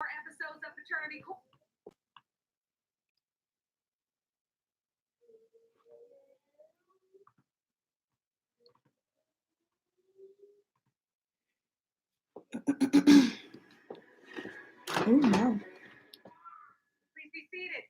episodes of Paternity Court. Oh no. Please be seated.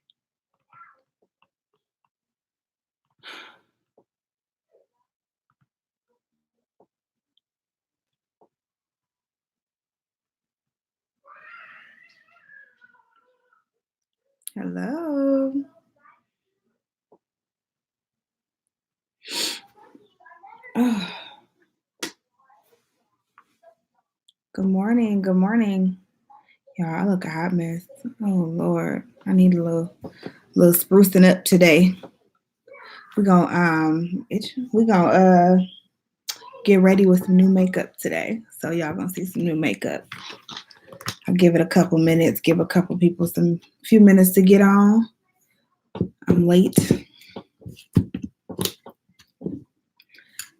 Hello. Oh. Good morning. Good morning. Y'all, I look a hot mess. Oh Lord. I need a little sprucing up today. We're gonna get ready with some new makeup today. So y'all gonna see some new makeup. I'll give it a couple minutes, give a couple people few minutes to get on. I'm late.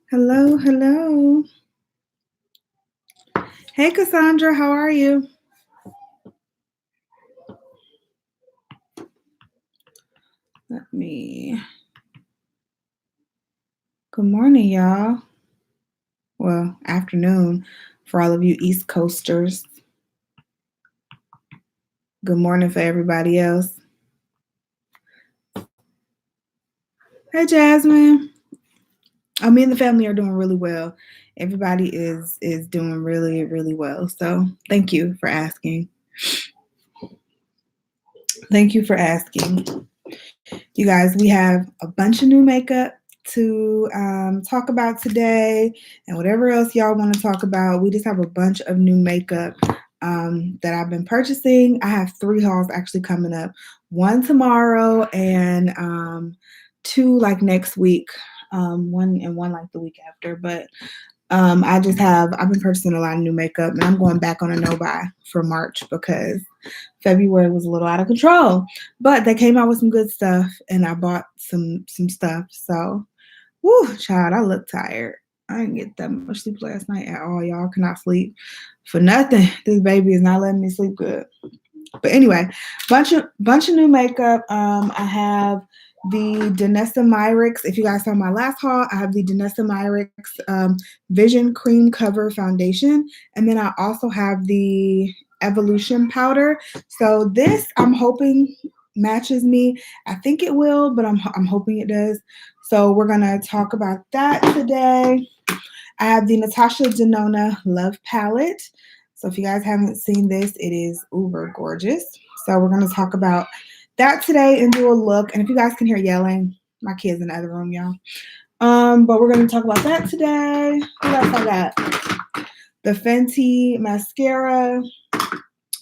Hello, hello. Hey Cassandra, how are you? Let me. Good morning, y'all. Well, afternoon for all of you East Coasters. Good morning for everybody else. Hey, Jasmine. Me and the family are doing really well. Everybody is doing really, really well. So thank you for asking. Thank you for asking. You guys, we have a bunch of new makeup to talk about today, and whatever else y'all want to talk about. We just have a bunch of new makeup that I've been purchasing. I have 3 hauls actually coming up. 1 tomorrow and 2 like next week. 1 and 1 like the week after. But I've been purchasing a lot of new makeup, and I'm going back on a no-buy for March because February was a little out of control. But they came out with some good stuff, and I bought some stuff. So, whoo, child, I look tired. I didn't get that much sleep last night at all. Y'all cannot sleep for nothing. This baby is not letting me sleep good. But anyway, bunch of new makeup. I have the Danessa Myricks. If you guys saw my last haul, I have the Danessa Myricks Vision Cream Cover Foundation. And then I also have the Evolution Powder. So this, I'm hoping, matches me. I think it will, but I'm hoping it does. So we're going to talk about that today. I have the Natasha Denona Love Palette. So if you guys haven't seen this, it is uber gorgeous. So we're going to talk about that today and do a look. And if you guys can hear yelling, my kid's in the other room, y'all. But we're going to talk about that today. What else I got? The Fenty mascara.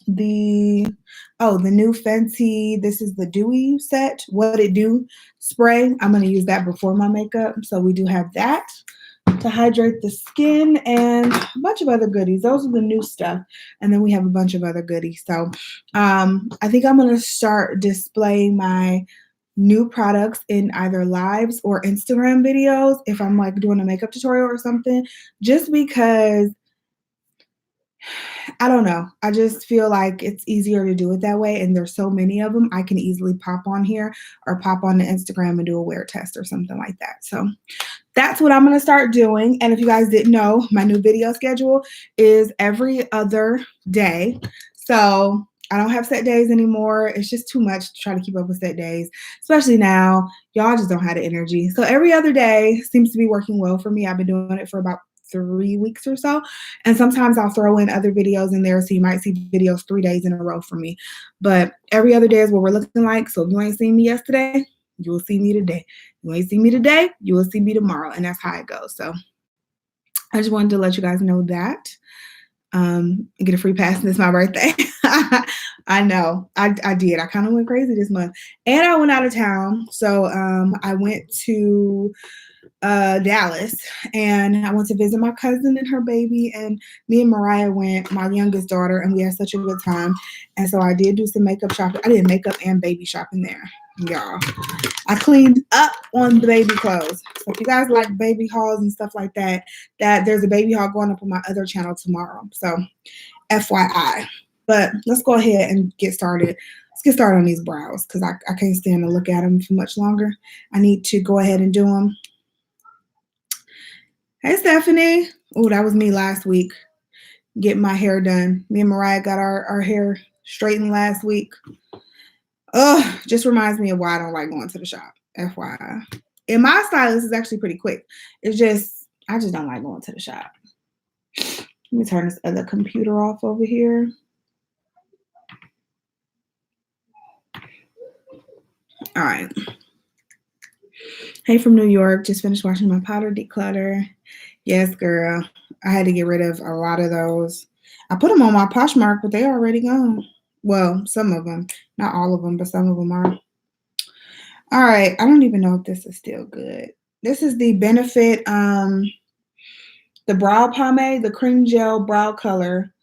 The new Fenty, this is the Dewy set, What It Do spray. I'm going to use that before my makeup. So we do have that to hydrate the skin and a bunch of other goodies. Those are the new stuff. And then we have a bunch of other goodies. So I think I'm going to start displaying my new products in either lives or Instagram videos if I'm like doing a makeup tutorial or something, just because I don't know. I just feel like it's easier to do it that way. And there's so many of them. I can easily pop on here or pop on the Instagram and do a wear test or something like that. So that's what I'm going to start doing. And if you guys didn't know, my new video schedule is every other day. So I don't have set days anymore. It's just too much to try to keep up with set days, especially now. Y'all just don't have the energy. So every other day seems to be working well for me. I've been doing it for about 3 weeks or so. And sometimes I'll throw in other videos in there. So you might see videos 3 days in a row for me. But every other day is what we're looking like. So if you ain't seen me yesterday, you will see me today. You ain't see me today, you will see me tomorrow. And that's how it goes. So I just wanted to let you guys know that. Get a free pass, and it's my birthday. I know. I did. I kind of went crazy this month. And I went out of town. So I went to Dallas, and I went to visit my cousin and her baby, and me and Mariah went, my youngest daughter, and we had such a good time. And so I did do some makeup shopping. I did makeup and baby shopping there, y'all. I cleaned up on the baby clothes. So if you guys like baby hauls and stuff like that, there's a baby haul going up on my other channel tomorrow. So FYI. But let's go ahead and get started. Let's get started on these brows because I can't stand to look at them for much longer. I need to go ahead and do them. Hey, Stephanie. Oh, that was me last week getting my hair done. Me and Mariah got our hair straightened last week. Ugh, just reminds me of why I don't like going to the shop. FYI. And my stylist is actually pretty quick. It's just, I just don't like going to the shop. Let me turn this other computer off over here. All right. Hey from New York. Just finished washing my powder declutter. Yes, girl. I had to get rid of a lot of those. I put them on my Poshmark, but they already gone. Well, some of them. Not all of them, but some of them are. All right. I don't even know if this is still good. This is the Benefit, the brow pomade, the cream gel brow color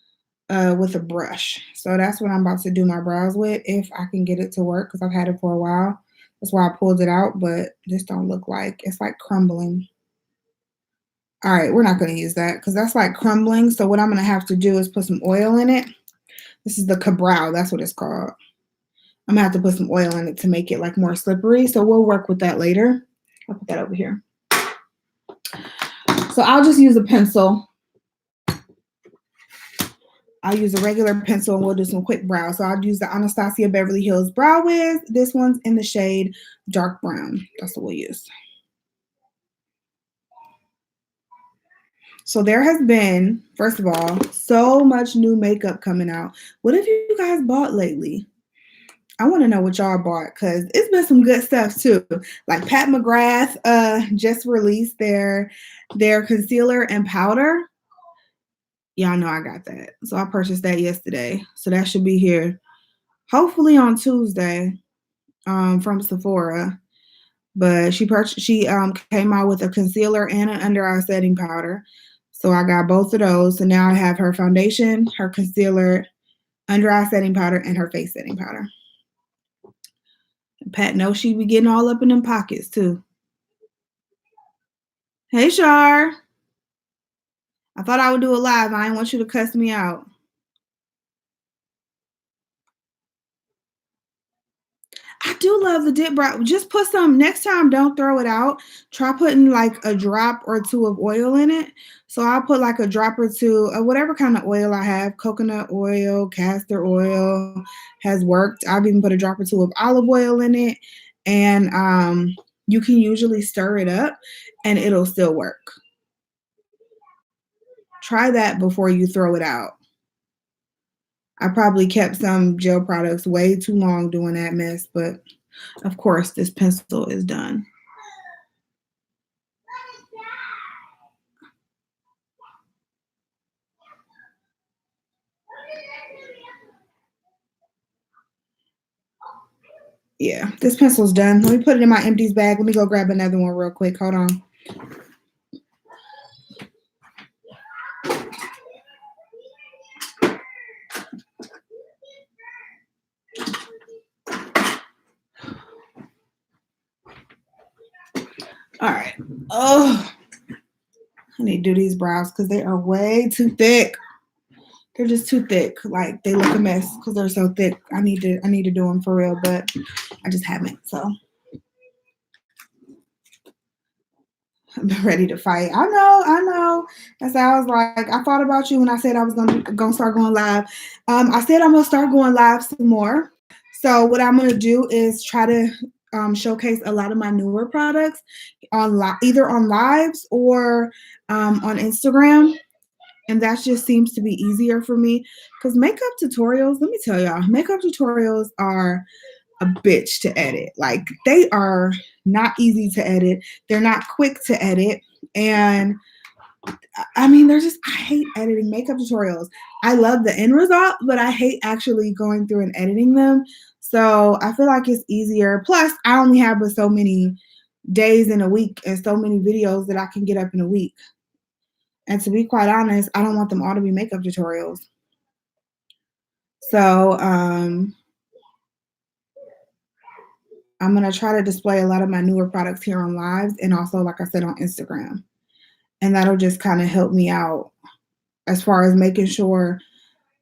with a brush. So that's what I'm about to do my brows with if I can get it to work because I've had it for a while. That's why I pulled it out, but this don't look like, it's like crumbling. All right, we're not going to use that because that's like crumbling. So what I'm going to have to do is put some oil in it. This is the Cabral. That's what it's called. I'm going to have to put some oil in it to make it like more slippery. So we'll work with that later. I'll put that over here. So I'll just use a pencil. I'll use a regular pencil and we'll do some quick brows. So I'll use the Anastasia Beverly Hills Brow Wiz. This one's in the shade dark brown. That's what we'll use. So there has been, first of all, so much new makeup coming out. What have you guys bought lately? I want to know what y'all bought because it's been some good stuff too. Like Pat McGrath just released their concealer and powder. Y'all know I got that. So I purchased that yesterday. So that should be here hopefully on Tuesday from Sephora. But she came out with a concealer and an under eye setting powder. So I got both of those. So now I have her foundation, her concealer, under eye setting powder, and her face setting powder. And Pat knows she be getting all up in them pockets too. Hey, Shar. I thought I would do it live. I didn't want you to cuss me out. I do love the dip brow. Just put some, next time, don't throw it out. Try putting like a drop or two of oil in it. So I'll put like a drop or two of whatever kind of oil I have. Coconut oil, castor oil has worked. I've even put a drop or two of olive oil in it. And you can usually stir it up and it'll still work. Try that before you throw it out. I probably kept some gel products way too long doing that mess, but of course this pencil is done. Yeah, this pencil's done. Let me put it in my empties bag. Let me go grab another one real quick. Hold on. All right. Oh, I need to do these brows because they are way too thick. They're just too thick. Like they look a mess because they're so thick. I need to do them for real, but I just haven't. So I'm ready to fight. I know. That's how I was like, I thought about you when I said I was gonna start going live. I said I'm gonna start going live some more. So what I'm gonna do is try to showcase a lot of my newer products on either on lives or on Instagram. And that just seems to be easier for me because makeup tutorials, let me tell y'all, makeup tutorials are a bitch to edit. Like they are not easy to edit. They're not quick to edit. And I mean, I hate editing makeup tutorials. I love the end result, but I hate actually going through and editing them. So I feel like it's easier. Plus, I only have but so many days in a week and so many videos that I can get up in a week. And to be quite honest, I don't want them all to be makeup tutorials. So I'm going to try to display a lot of my newer products here on lives and also, like I said, on Instagram. And that'll just kind of help me out as far as making sure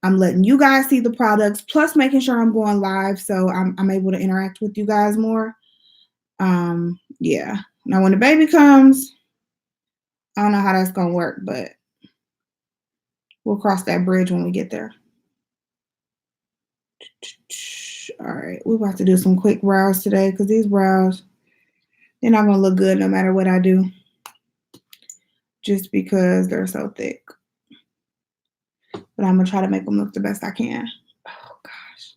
I'm letting you guys see the products, plus making sure I'm going live so I'm able to interact with you guys more. Yeah. Now when the baby comes, I don't know how that's gonna work, but we'll cross that bridge when we get there. All right, we're about to do some quick brows today because these brows, they're not gonna look good no matter what I do, just because they're so thick. But I'm gonna try to make them look the best I can. Oh gosh.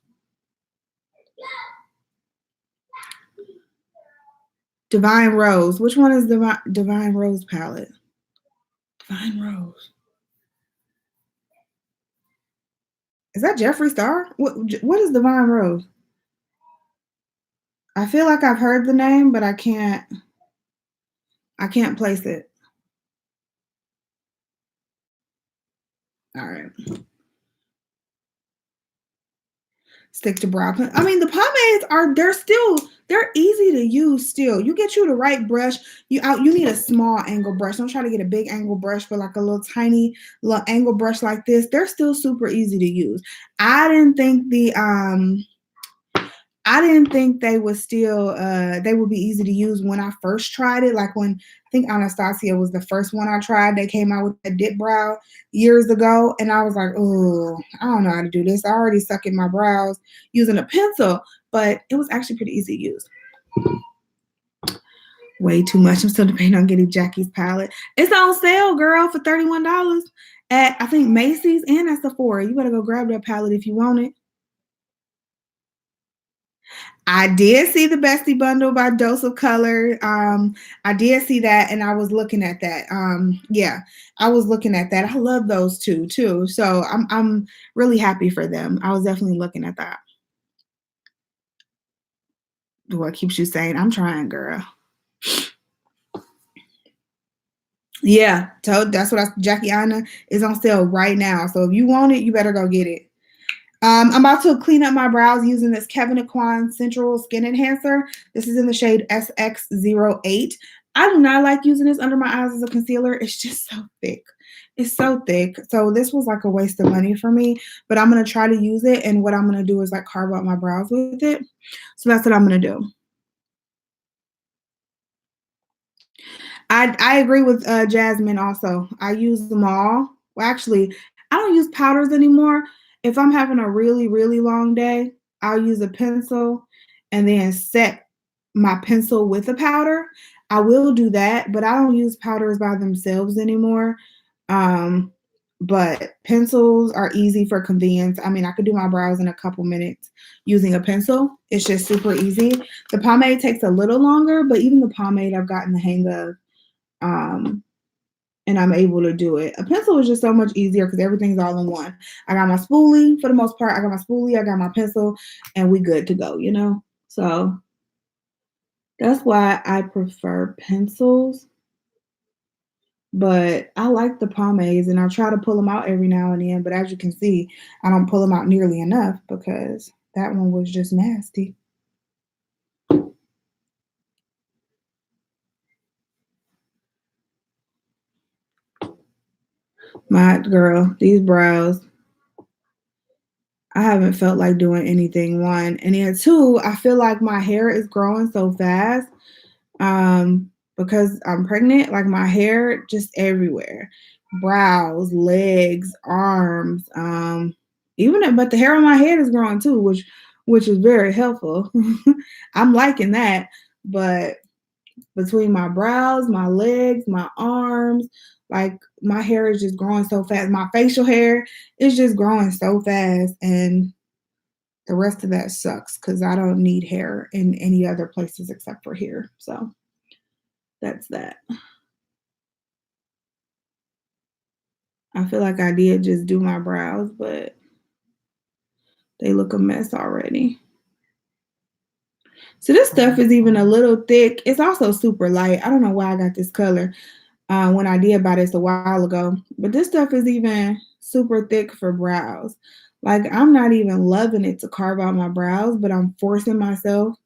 Divine Rose. Which one is Divine Rose palette? Divine Rose. Is that Jeffree Star? What is Divine Rose? I feel like I've heard the name, but I can't place it. All right. Stick to brow. I mean, the pomades they're easy to use still. You get you the right brush. You need a small angle brush. Don't try to get a big angle brush, but like a little tiny little angle brush like this. They're still super easy to use. I didn't think they would be easy to use when I first tried it. Like when I think Anastasia was the first one I tried. They came out with a dip brow years ago, and I was like, oh, I don't know how to do this. I already suck in my brows using a pencil, but it was actually pretty easy to use. Way too much. I'm still debating on getting Jackie's palette. It's on sale, girl, for $31 at I think Macy's and at Sephora. You better go grab that palette if you want it. I did see the Bestie Bundle by Dose of Color. I did see that, and I was looking at that. Yeah, I was looking at that. I love those two too. So I'm really happy for them. I was definitely looking at that. What keeps you saying, I'm trying, girl. Yeah, that's what Jackie Aina is on sale right now. So if you want it, you better go get it. I'm about to clean up my brows using this Kevyn Aucoin Central Skin Enhancer. This is in the shade SX08. I do not like using this under my eyes as a concealer. It's just so thick. It's so thick. So this was like a waste of money for me, but I'm going to try to use it. And what I'm going to do is like carve out my brows with it. So that's what I'm going to do. I agree with Jasmine also. I use them all. Well, actually, I don't use powders anymore. If I'm having a really, really long day, I'll use a pencil and then set my pencil with a powder. I will do that, but I don't use powders by themselves anymore. But pencils are easy for convenience. I mean, I could do my brows in a couple minutes using a pencil. It's just super easy. The pomade takes a little longer, but even the pomade I've gotten the hang of. And I'm able to do it. A pencil is just so much easier because everything's all in one. I got my spoolie for the most part. I got my spoolie, I got my pencil, and we good to go, you know? So that's why I prefer pencils. But I like the pomades, and I try to pull them out every now and then. But as you can see, I don't pull them out nearly enough because that one was just nasty. My girl, these brows, I haven't felt like doing anything, one. And then two, I feel like my hair is growing so fast because I'm pregnant, like my hair just everywhere. Brows, legs, arms, but the hair on my head is growing too, which is very helpful. I'm liking that. But between my brows, my legs, my arms, like my hair is just growing so fast. My facial hair is just growing so fast, and the rest of that sucks because I don't need hair in any other places except for here. So that's that. I feel like I did just do my brows, but they look a mess already. So this stuff is even a little thick. It's also super light. I don't know why I got this color when I did buy this a while ago. But this stuff is even super thick for brows. Like, I'm not even loving it to carve out my brows, but I'm forcing myself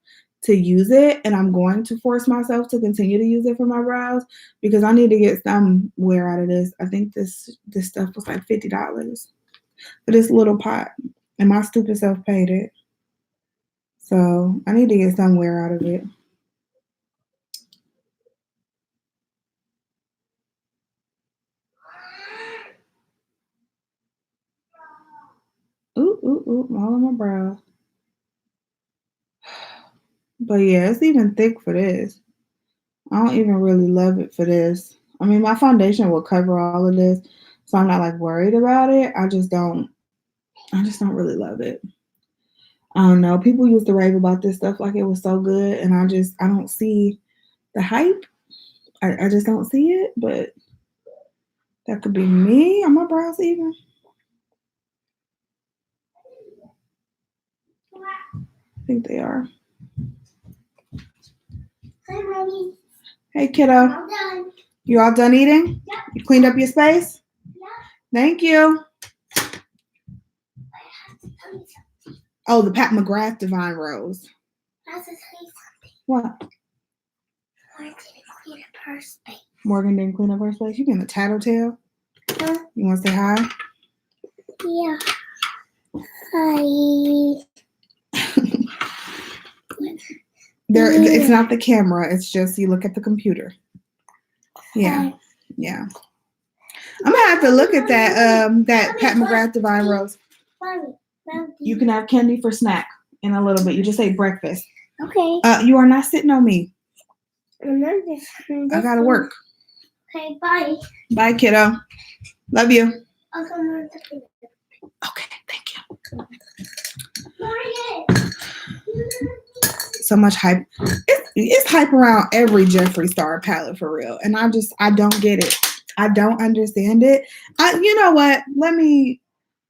to use it. And I'm going to force myself to continue to use it for my brows because I need to get some wear out of this. I think this stuff was like $50. for this little pot. And my stupid self paid it. So I need to get somewhere out of it. Ooh, all on my brows. But yeah, it's even thick for this. I don't even really love it for this. I mean, my foundation will cover all of this, so I'm not like worried about it. I just don't really love it. I don't know. People used to rave about this stuff like it was so good, and I don't see the hype. I just don't see it, but that could be me. Are my brows even? I think they are. Hi, Mommy. Hey, kiddo. I'm done. You all done eating? Yep. You cleaned up your space? Yeah. Thank you. I have to tell you something. Oh, the Pat McGrath Divine Rose. I have to tell you something. What? I didn't clean up her space. Morgan didn't clean up her space? You being a tattletale? Huh? You want to say hi? Yeah. Hi. It's not the camera. It's just you look at the computer. Yeah. Yeah. I'm gonna have to look at that Pat McGrath Divine Rose. Mommy. You can have candy for snack in a little bit. You just ate breakfast. Okay. You are not sitting on me. I I gotta work. Okay, bye. Bye, kiddo. Love you. I'll come on the Okay, thank you. Morgan. So much hype. It's hype around every Jeffree Star palette for real, and I don't get it. I don't understand it. You know what?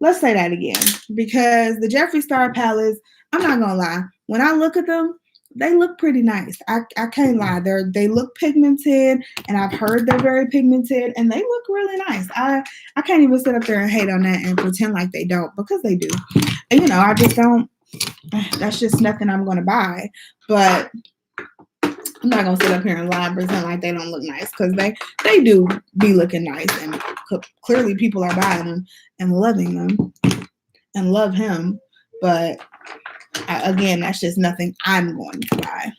Let's say that again, because the Jeffree Star palettes, I'm not gonna lie. When I look at them, they look pretty nice. I can't lie. They look pigmented, and I've heard they're very pigmented, and they look really nice. I can't even sit up there and hate on that and pretend like they don't, because they do. And I just don't. That's just nothing I'm gonna buy. But I'm not gonna sit up here and lie and pretend like they don't look nice, because they do be looking nice, and clearly people are buying them and loving them and love him. But again, that's just nothing I'm going to buy.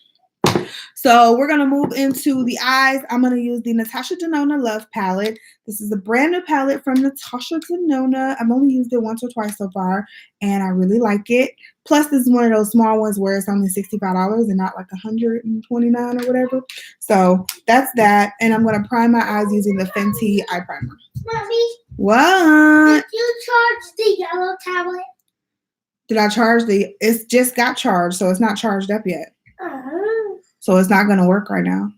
So we're gonna move into the eyes. I'm gonna use the Natasha Denona Love palette. This is a brand new palette from Natasha Denona. I've only used it once or twice so far, and I really like it. Plus, this is one of those small ones where it's only $65 and not like $129 or whatever. So that's that. And I'm gonna prime my eyes using the Fenty eye primer. Mommy, What? did you charge the yellow tablet? Did I charge it's just got charged, so it's not charged up yet. Oh. So it's not gonna work right now.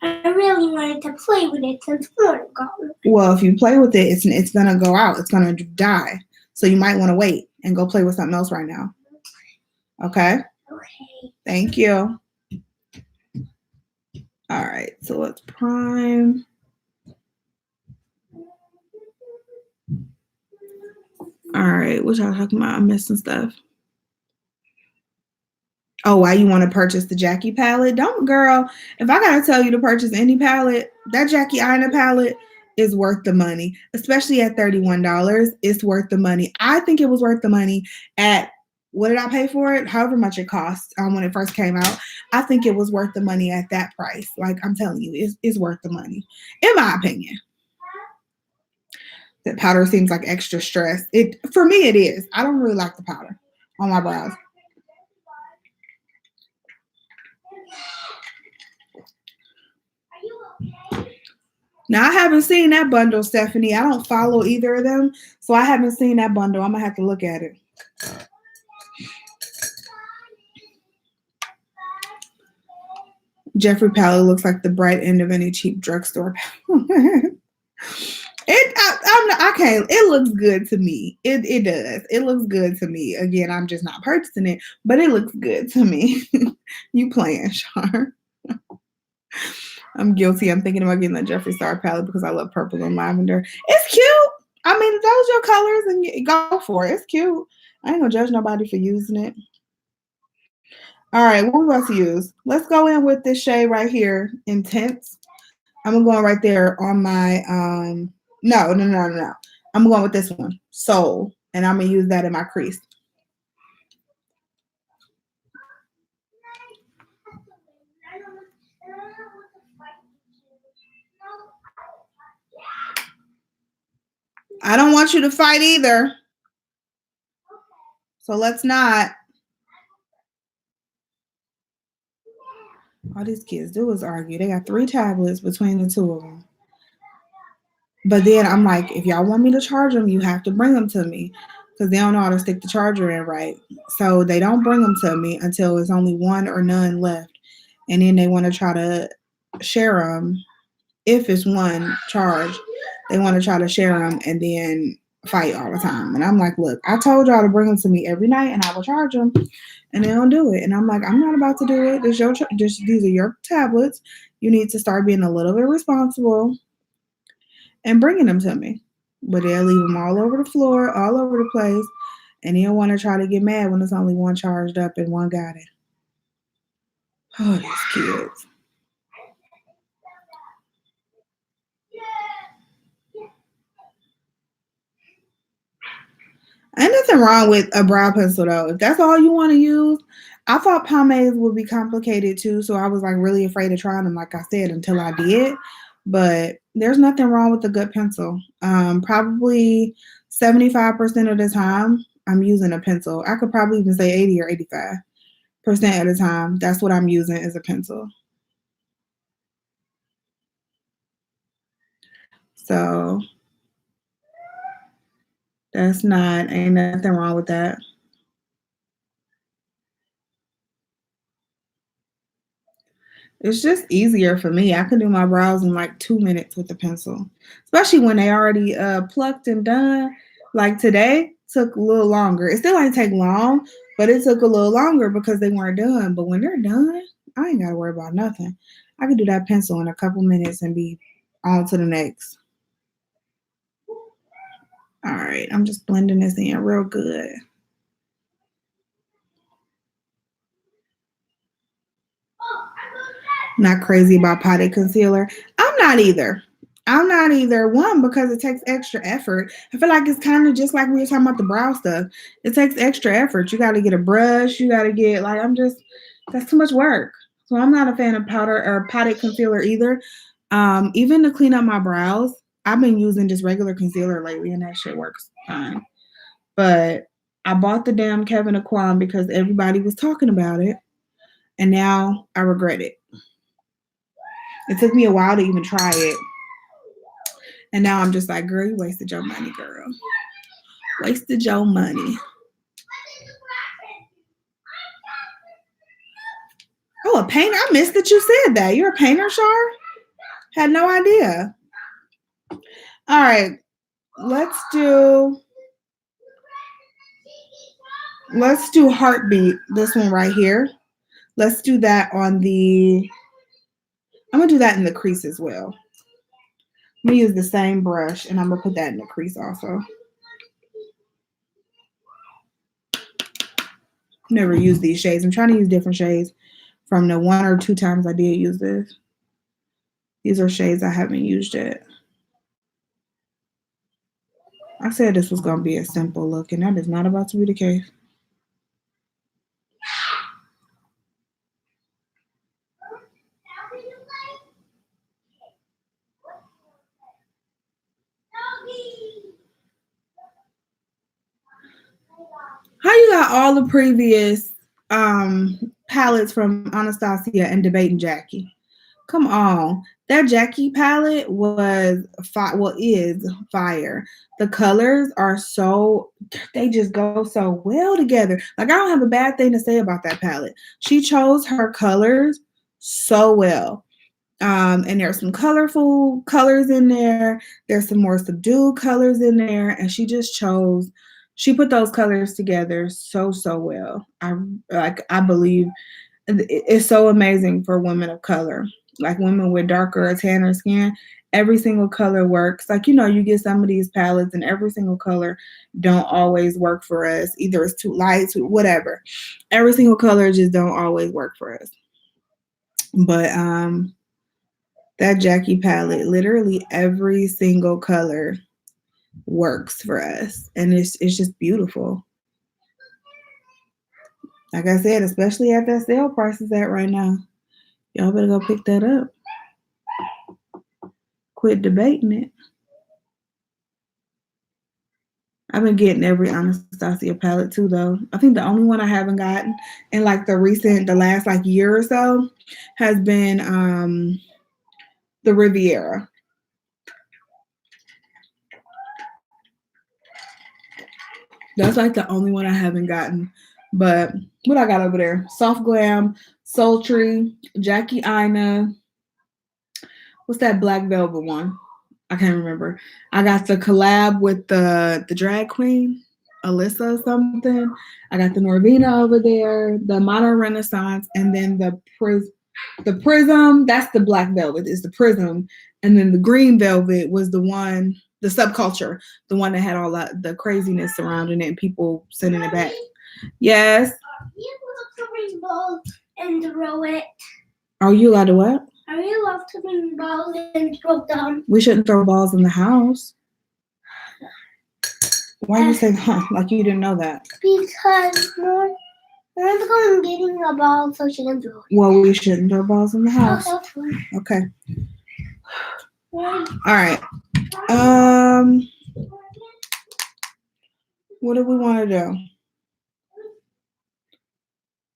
I really wanted to play with it since morning gone. Well, if you play with it, it's gonna go out. It's gonna die. So you might want to wait and go play with something else right now. Okay? Okay. Thank you. All right, so let's prime. All right, what y'all talking about? I'm missing stuff. Oh, why you want to purchase the Jackie palette? Don't, girl. If I gotta tell you to purchase any palette, that Jackie Aina palette is worth the money, especially at $31. It's worth the money. I think it was worth the money at, what did I pay for it? However much it cost when it first came out. I think it was worth the money at that price. Like, I'm telling you, it's worth the money, in my opinion. That powder seems like extra stress. For me, it is. I don't really like the powder on my brows. Now, I haven't seen that bundle, Stephanie. I don't follow either of them, so I haven't seen that bundle. I'm going to have to look at it. Jeffree palette looks like the bright end of any cheap drugstore palette. I can't. It looks good to me. It does. It looks good to me. Again, I'm just not purchasing it, but it looks good to me. You playing, Char. I'm guilty. I'm thinking about getting that Jeffree Star palette because I love purple and lavender. It's cute. I mean, those your colors, and go for it. It's cute. I ain't gonna judge nobody for using it. All right, what we about to use? Let's go in with this shade right here, Intense. I'm gonna go right there on my no. I'm going with this one, Soul, and I'm gonna use that in my crease. I don't want you to fight either. So let's not. All these kids do is argue. They got 3 tablets between the 2 of them. But then I'm like, if y'all want me to charge them, you have to bring them to me, because they don't know how to stick the charger in right. So they don't bring them to me until it's only 1 or none left. And then they want to try to share them. If it's 1 charge, they want to try to share them and then fight all the time. And I'm like, look, I told y'all to bring them to me every night and I will charge them. And they don't do it. And I'm like, I'm not about to do it. These are your tablets. You need to start being a little bit responsible and bringing them to me. But they'll leave them all over the floor, all over the place. And they'll want to try to get mad when there's only 1 charged up and 1 got it. Oh, these kids. Ain't nothing wrong with a brow pencil though. If that's all you want to use, I thought pomades would be complicated too, so I was like really afraid of trying them, like I said, until I did. But there's nothing wrong with a good pencil. Probably 75% of the time I'm using a pencil. I could probably even say 80 or 85% of the time. That's what I'm using is a pencil. So ain't nothing wrong with that. It's just easier for me. I can do my brows in like 2 minutes with a pencil, especially when they already plucked and done. Like today took a little longer. It still ain't take long, but it took a little longer because they weren't done. But when they're done, I ain't got to worry about nothing. I can do that pencil in a couple minutes and be on to the next. All right, I'm just blending this in real good. Not crazy about potted concealer. I'm not either. One, because it takes extra effort. I feel like it's kind of just like we were talking about the brow stuff. It takes extra effort. You got to get a brush. You got to get that's too much work. So I'm not a fan of powder or potted concealer either. Even to clean up my brows, I've been using just regular concealer lately, and that shit works fine. But I bought the damn Kevin Aquan because everybody was talking about it, and now I regret it. It took me a while to even try it. And now I'm just like, girl, you wasted your money, girl. Wasted your money. Oh, a painter? I missed that you said that. You're a painter, Shar? Had no idea. All right. Let's do Heartbeat. This one right here. Let's do that on the... I'm going to do that in the crease as well. I'm going to use the same brush, and I'm going to put that in the crease also. Never used these shades. I'm trying to use different shades from the 1 or 2 times I did use this. These are shades I haven't used yet. I said this was going to be a simple look, and that is not about to be the case. How you got all the previous palettes from Anastasia and Debating Jackie? Come on. That Jackie palette is fire. The colors are they just go so well together. Like, I don't have a bad thing to say about that palette. She chose her colors so well. And there's some colorful colors in there. There's some more subdued colors in there. And she put those colors together so well. I believe it's so amazing for women of color. Like women with darker or tanner skin, every single color works. Like, you get some of these palettes and every single color don't always work for us. Either it's too light, whatever. Every single color just don't always work for us. But that Jackie palette, literally every single color works for us, and it's just beautiful. Like I said, especially at that sale prices at right now. Y'all better go pick that up. Quit debating it. I've been getting every Anastasia palette too, though. I think the only one I haven't gotten in like the last like year or so has been the Riviera. That's like the only one I haven't gotten. But what I got over there? Soft Glam, Sultry, Jackie Aina. What's that black velvet one? I can't remember. I got the collab with the drag queen, Alyssa or something. I got the Norvina over there, the Modern Renaissance, and then the Prism. That's the black velvet, is the Prism. And then the green velvet was the one, the Subculture, the one that had all the craziness surrounding it and people sending it back. Yes. You love to bring balls and throw it. Are you allowed to what? Are you allowed to bring balls and throw them? We shouldn't throw balls in the house. Why are you saying, huh? Like you didn't know that? Because Mom's going getting a ball so she can throw it. Well, we shouldn't throw balls in the house. Okay. All right. What do we want to do?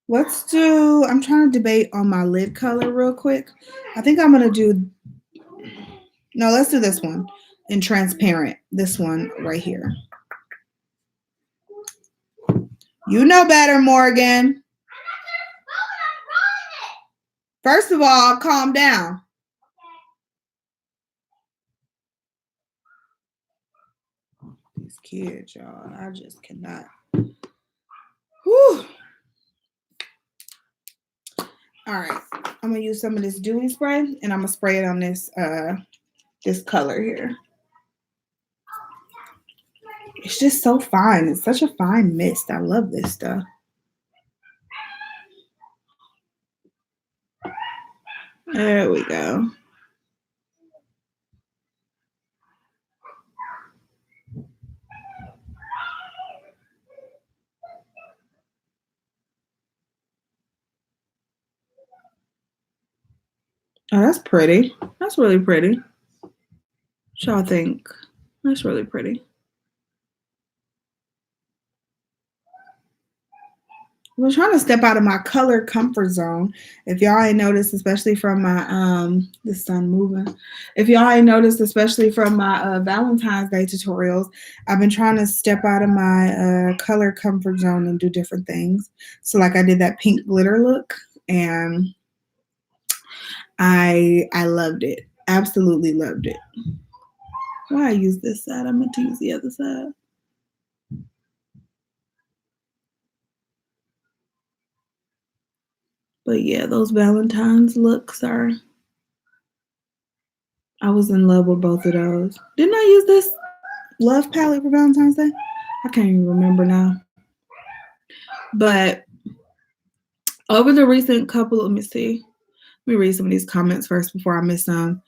Let's do, I'm trying to debate on my lid color real quick. I think I'm going to do, no, let's do this one in transparent. This one right here. You know better, Morgan. First of all, calm down. These kids, y'all, I just cannot. Whew. All right, I'm gonna use some of this dewy spray, and I'm gonna spray it on this this color here. It's just so fine. It's such a fine mist. I love this stuff. There we go. Oh, that's pretty. That's really pretty. What y'all think? That's really pretty. I'm trying to step out of my color comfort zone. If y'all ain't noticed, especially from my the sun moving. If y'all ain't noticed, especially from my Valentine's Day tutorials, I've been trying to step out of my color comfort zone and do different things. So like I did that pink glitter look, and I loved it. Absolutely loved it. Why I use this side? I meant to use the other side. But yeah, those Valentine's looks are, I was in love with both of those. Didn't I use this Love palette for Valentine's Day? I can't even remember now. But over the recent couple, let me read some of these comments first before I miss some.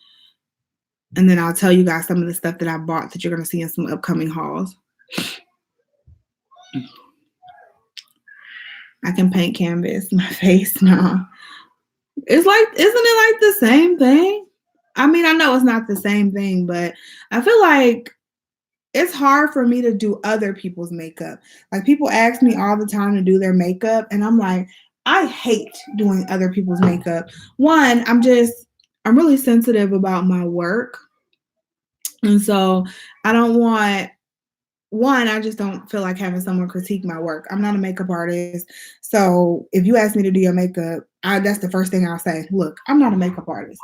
And then I'll tell you guys some of the stuff that I bought that you're going to see in some upcoming hauls. I can paint canvas, my face, no. It's like, isn't it like the same thing? I mean, I know it's not the same thing, but I feel like it's hard for me to do other people's makeup. Like people ask me all the time to do their makeup, and I'm like, I hate doing other people's makeup. One, I'm really sensitive about my work. And so I don't want, I just don't feel like having someone critique my work. I'm not a makeup artist. So if you ask me to do your makeup, that's the first thing I'll say. Look, I'm not a makeup artist.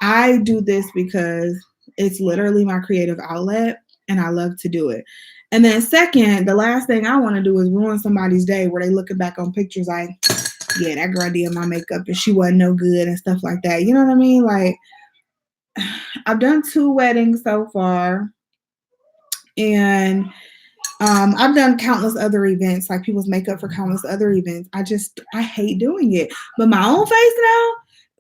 I do this because it's literally my creative outlet and I love to do it. And then second, the last thing I want to do is ruin somebody's day where they looking back on pictures like, yeah, that girl did my makeup and she wasn't no good and stuff like that. You know what I mean? Like, I've done 2 weddings so far. And I've done countless other events, like people's makeup for countless other events. I hate doing it. But my own face now,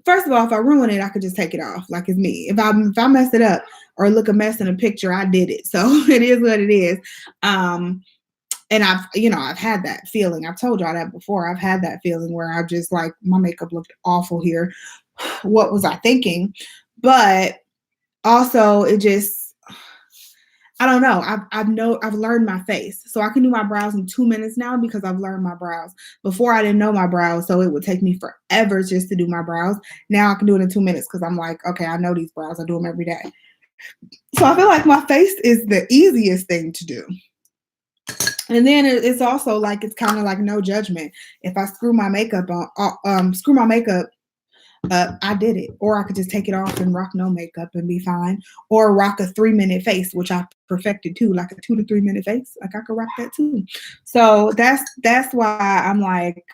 first of all, if I ruin it, I could just take it off. Like it's me. If I mess it up. or look a mess in a picture, I did it. So it is what it is. And I've had that feeling. I've told y'all that before. I've had that feeling where I've just like, my makeup looked awful here. What was I thinking? But also it just, I don't know. I've learned my face. So I can do my brows in 2 minutes now because I've learned my brows. Before I didn't know my brows, so it would take me forever just to do my brows. Now I can do it in 2 minutes because I'm like, okay, I know these brows. I do them every day. So I feel like my face is the easiest thing to do. And then it's also like, it's kind of like no judgment. If I screw my makeup up, I did it. Or I could just take it off and rock no makeup and be fine. Or rock a 3-minute face, which I perfected too, like a 2 to 3 minute face. Like I could rock that too. So that's why I'm like,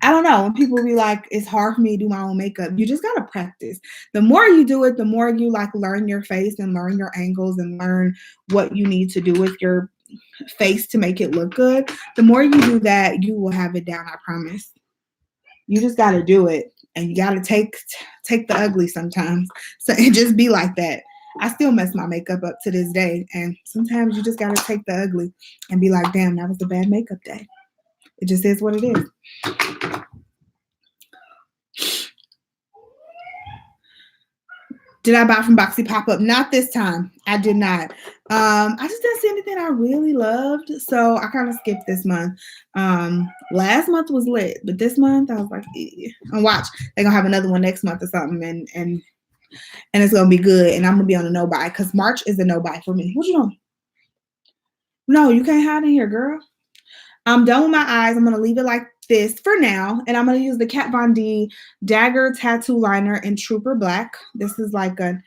I don't know. When people be like, it's hard for me to do my own makeup, you just got to practice. The more you do it, the more you like learn your face and learn your angles and learn what you need to do with your face to make it look good. The more you do that, you will have it down. I promise. You just got to do it, and you got to take the ugly sometimes. So it just be like that. I still mess my makeup up to this day, and sometimes you just got to take the ugly and be like, damn, that was a bad makeup day. It just is what it is. Did I buy from Boxy Pop-Up? Not this time. I did not. I just didn't see anything I really loved, so I kind of skipped this month. Last month was lit, but this month I was like, eh. And watch, they're gonna have another one next month or something, and it's gonna be good. And I'm gonna be on a no buy because March is a no buy for me. What you doing? No, you can't hide in here, girl. I'm done with my eyes. I'm gonna leave it like this for now, and I'm gonna use the Kat Von D Dagger Tattoo Liner in Trooper Black. This is like an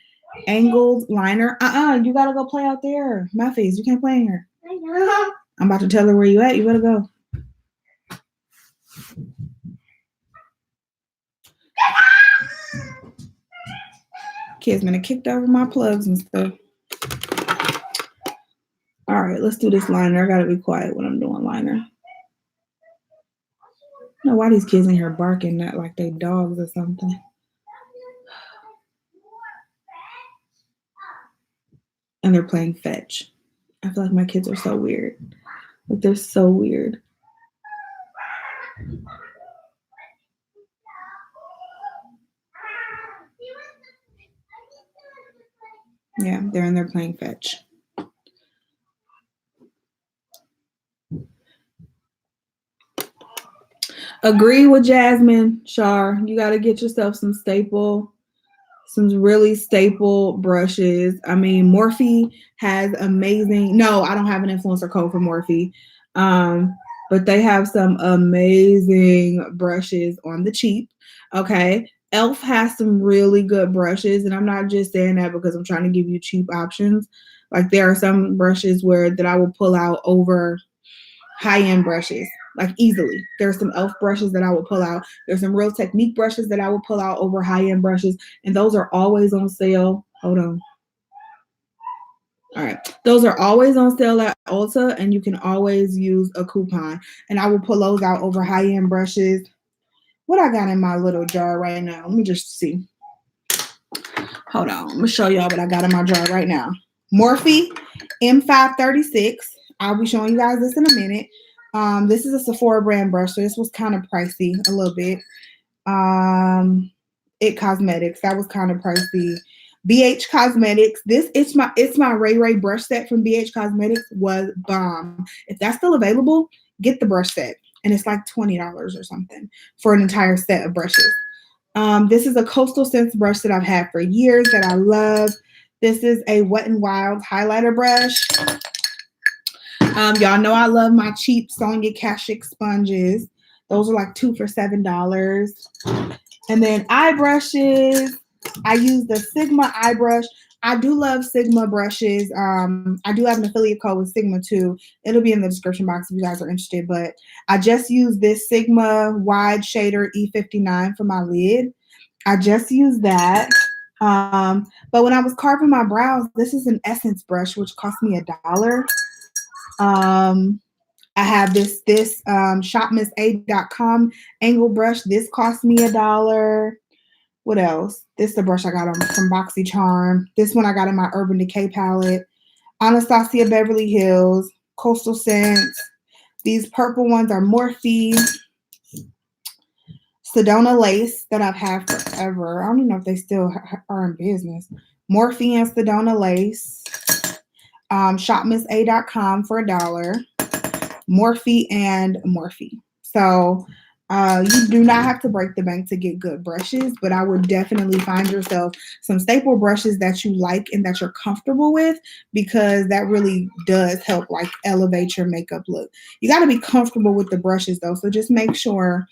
angled liner. You gotta go play out there, my face. You can't play in here. I know. I'm about to tell her where you at. You better go. Kids been kicked over my plugs and stuff. All right, let's do this liner. I gotta be quiet when I'm doing liner. I don't know why these kids in here barking not like they dogs or something. And they're playing fetch. I feel like my kids are so weird. Like they're so weird. Yeah, they're in there playing fetch. Agree with Jasmine, Shar. You got to get yourself some really staple brushes. I mean, Morphe has amazing. No, I don't have an influencer code for Morphe. But they have some amazing brushes on the cheap. Okay. Elf has some really good brushes, and I'm not just saying that because I'm trying to give you cheap options. Like there are some brushes that I will pull out over high-end brushes, like easily. There's some Elf brushes that I will pull out. There's some Real Technique brushes that I will pull out over high-end brushes, and those are always on sale. Hold on. All right. Those are always on sale at Ulta, and you can always use a coupon. And I will pull those out over high-end brushes. What I got in my little jar right now? Let me just see. Hold on. I'm going to show y'all what I got in my jar right now. Morphe M536. I'll be showing you guys this in a minute. This is a Sephora brand brush, so this was kind of pricey a little bit. It Cosmetics. That was kind of pricey. BH Cosmetics. It's my Ray Ray brush set from BH Cosmetics was bomb. If that's still available, get the brush set. And it's like $20 or something for an entire set of brushes. This is a Coastal Scents brush that I've had for years that I love. This is a Wet n Wild highlighter brush. Y'all know I love my cheap Sonia Kashuk sponges. Those are like 2 for $7. And then eye brushes. I use the Sigma eye brush. I do love Sigma brushes. I do have an affiliate code with Sigma too. It'll be in the description box if you guys are interested. But I just use this Sigma Wide Shader E59 for my lid. I just use that. But when I was carving my brows, this is an Essence brush, which cost me $1. I have this shopmissa.com angle brush. This cost me $1. What else? This is the brush I got from BoxyCharm. This one I got in my Urban Decay palette. Anastasia Beverly Hills, Coastal Scents. These purple ones are Morphe. Sedona Lace that I've had forever. I don't even know if they still are in business. Morphe and Sedona Lace. ShopMissA.com for $1. Morphe and Morphe. So you do not have to break the bank to get good brushes, but I would definitely find yourself some staple brushes that you like and that you're comfortable with, because that really does help like elevate your makeup look. You got to be comfortable with the brushes though, so just make sure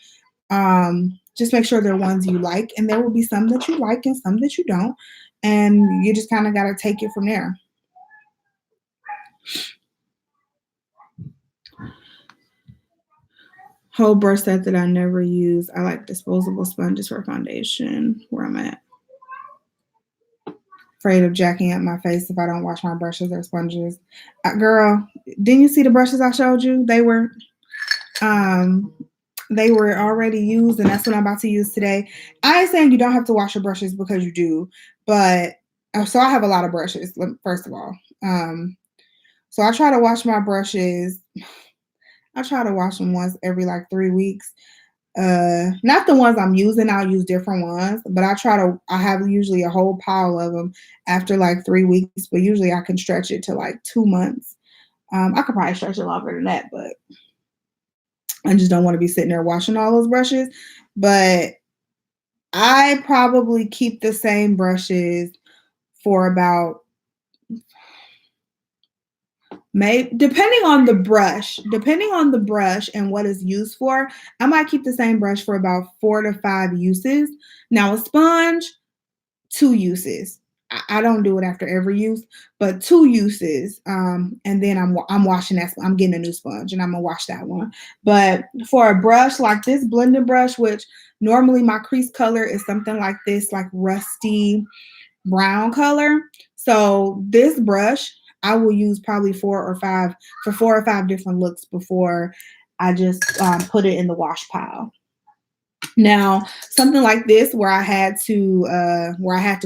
they're ones you like, and there will be some that you like and some that you don't, and you just kind of got to take it from there. Whole brush set that I never use. I like disposable sponges for foundation, where I'm at. Afraid of jacking up my face if I don't wash my brushes or sponges. Girl, didn't you see the brushes I showed you? They were already used, and that's what I'm about to use today. I ain't saying you don't have to wash your brushes, because you do, but so I have a lot of brushes, first of all. So I try to wash my brushes. I try to wash them once every like 3 weeks. Not the ones I'm using, I'll use different ones, but I have usually a whole pile of them after like 3 weeks, but usually I can stretch it to like 2 months. I could probably stretch it longer than that, but I just don't want to be sitting there washing all those brushes. But I probably keep the same brushes for about, depending on the brush and what it's used for, I might keep the same brush for about 4 to 5 uses. Now a sponge, 2 uses. I don't do it after every use, but 2 uses. And then I'm washing that. I'm getting a new sponge and I'm gonna wash that one. But for a brush like this blending brush, which normally my crease color is something like this, like rusty brown color. So this brush, I will use probably 4 or 5 different looks before I just put it in the wash pile. Now, something like this where I had to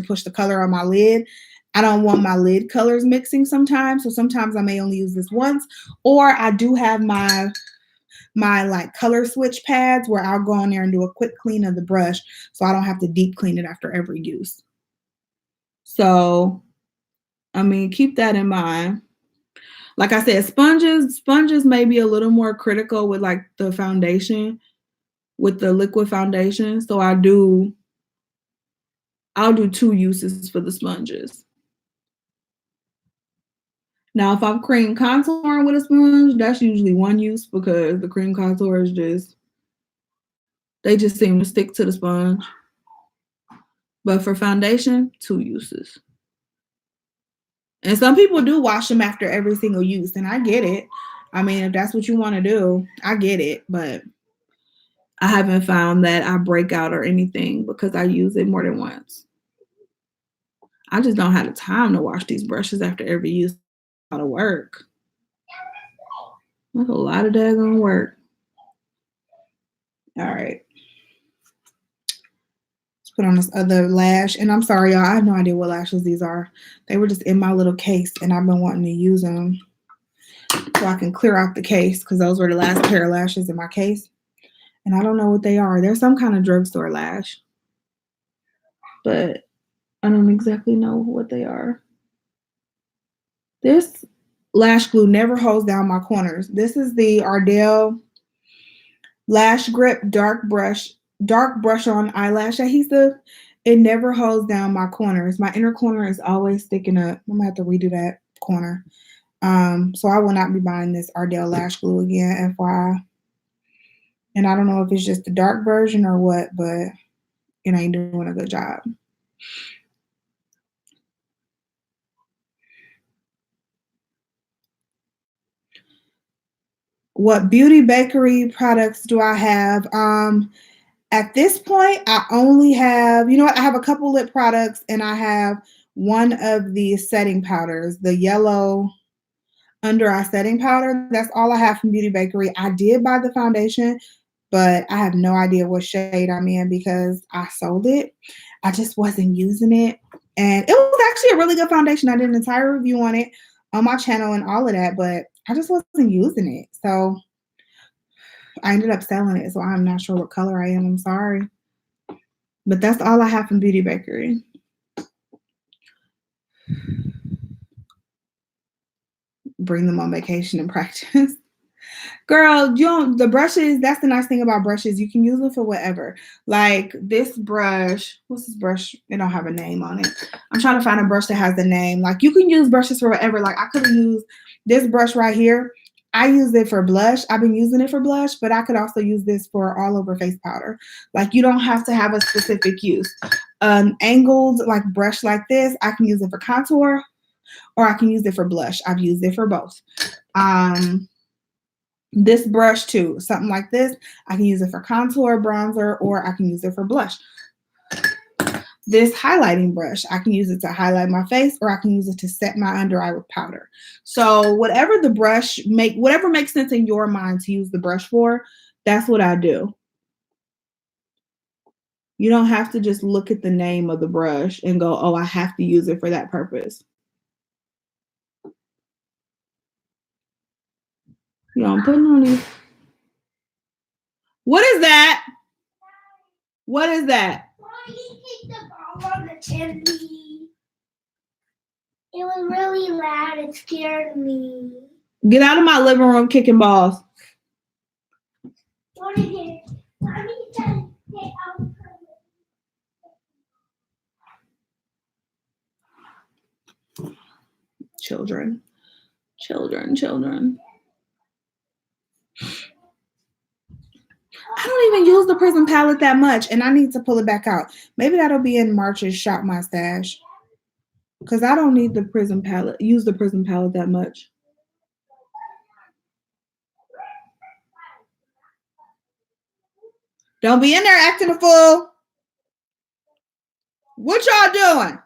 push the color on my lid, I don't want my lid colors mixing sometimes. So sometimes I may only use this once, or I do have my like color switch pads where I'll go on there and do a quick clean of the brush so I don't have to deep clean it after every use. So, I mean, keep that in mind. Like I said, sponges may be a little more critical with like the foundation, with the liquid foundation. So I'll do 2 uses for the sponges. Now, if I'm cream contouring with a sponge, that's usually 1 use, because the cream contours they just seem to stick to the sponge. But for foundation, 2 uses. And some people do wash them after every single use, and I get it. I mean, if that's what you want to do, I get it. But I haven't found that I break out or anything because I use it more than once. I just don't have the time to wash these brushes after every use. A lot of work. That's a lot of daggone work. All right. Let's put on this other lash. And I'm sorry, y'all. I have no idea what lashes these are. They were just in my little case, and I've been wanting to use them so I can clear out the case, because those were the last pair of lashes in my case. And I don't know what they are. They're some kind of drugstore lash, but I don't exactly know what they are. This lash glue never holds down my corners. This is the Ardell Lash Grip Dark Brush On Eyelash Adhesive. It never holds down my corners. My inner corner is always sticking up. I'm gonna have to redo that corner. So I will not be buying this Ardell Lash Glue again, FYI. And I don't know if it's just the dark version or what, but it ain't doing a good job. What beauty bakery products do I have? At this point, I only have, I have a couple lip products, and I have one of the setting powders, the yellow under eye setting powder. That's all I have from Beauty Bakery. I did buy the foundation, but I have no idea what shade I'm in because I sold it. I just wasn't using it. And it was actually a really good foundation. I did an entire review on it on my channel and all of that, but I just wasn't using it. So I ended up selling it. So I'm not sure what color I am. I'm sorry. But that's all I have from Beauty Bakery. Bring them on vacation and practice. Girl, the brushes, that's the nice thing about brushes. You can use them for whatever. Like this brush, what's this brush? It don't have a name on it. I'm trying to find a brush that has a name. Like you can use brushes for whatever. Like I could have used this brush right here. I use it for blush. I've been using it for blush, but I could also use this for all over face powder. Like you don't have to have a specific use. Angled like brush like this, I can use it for contour or I can use it for blush. I've used it for both. This brush too, something like this, I can use it for contour, bronzer, or I can use it for blush. This highlighting brush, I can use it to highlight my face, or I can use it to set my under eye with powder. So whatever the brush whatever makes sense in your mind to use the brush for, that's what I do. You don't have to just look at the name of the brush and go, oh, I have to use it for that purpose. You know, I'm putting on these. What is that? What is that? He kicked the ball on the chimney. It was really loud. It scared me. Get out of my living room kicking balls. What is it? I need to get out. Children. I don't even use the Prism palette that much, and I need to pull it back out. Maybe that'll be in March's Shop My Stash, because I don't need the Prism palette, use the Prism palette that much. Don't be in there acting a fool. What y'all doing?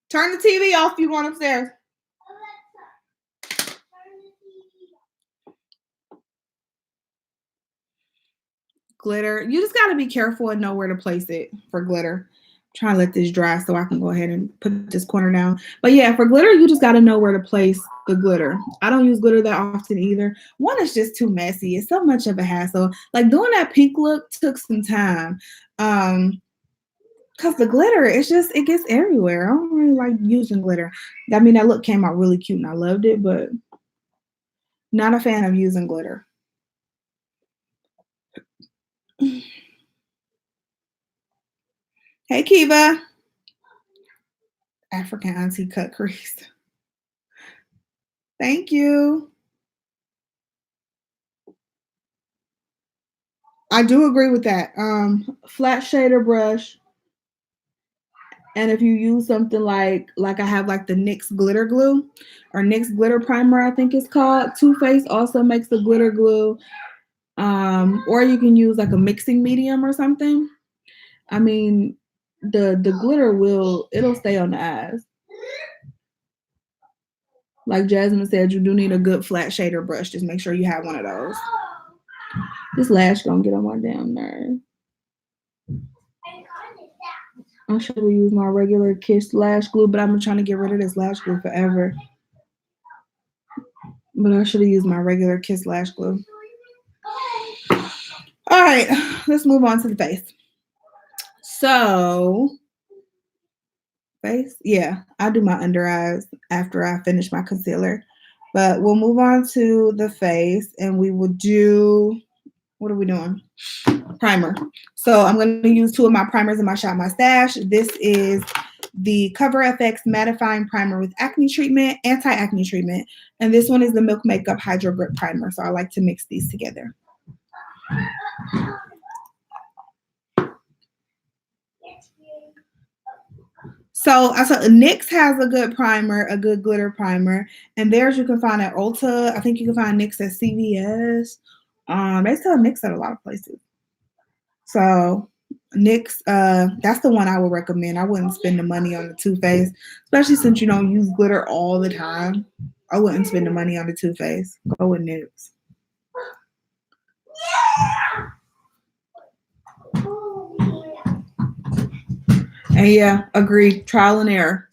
Turn the TV off if you going upstairs. Glitter. You just got to be careful and know where to place it for glitter. I'm trying to let this dry so I can go ahead and put this corner down. But yeah, for glitter, you just got to know where to place the glitter. I don't use glitter that often either. One is just too messy. It's so much of a hassle. Like doing that pink look took some time. Because the glitter, it gets everywhere. I don't really like using glitter. I mean, that look came out really cute and I loved it, but not a fan of using glitter. Hey, Kiva. African auntie cut crease. Thank you. I do agree with that. Flat shader brush. And if you use something like I have like the NYX glitter glue or NYX glitter primer, I think it's called. Too Faced also makes the glitter glue. Or you can use like a mixing medium or something. I mean, the glitter it'll stay on the eyes. Like Jasmine said, you do need a good flat shader brush. Just make sure you have one of those. This lash gonna get on my damn nerve. I should have used my regular Kiss lash glue, but I've been trying to get rid of this lash glue forever. But I should have used my regular Kiss lash glue. All right, let's move on to the face. So, face, yeah, I do my under eyes after I finish my concealer. But we'll move on to the face, and we will do, what are we doing? Primer. So I'm going to use two of my primers in my Shop My Stash. This is the CoverFX Mattifying Primer with Acne Treatment, Anti-Acne Treatment. And this one is the Milk Makeup Hydro Grip Primer. So I like to mix these together. So I saw NYX has a good primer, a good glitter primer. And theirs you can find at Ulta. I think you can find NYX at CVS. They sell NYX at a lot of places. So NYX, that's the one I would recommend. I wouldn't spend the money on the Too Faced, especially since you don't use glitter all the time. I wouldn't spend the money on the Too Faced. Go with NYX. And yeah, agreed. Trial and error.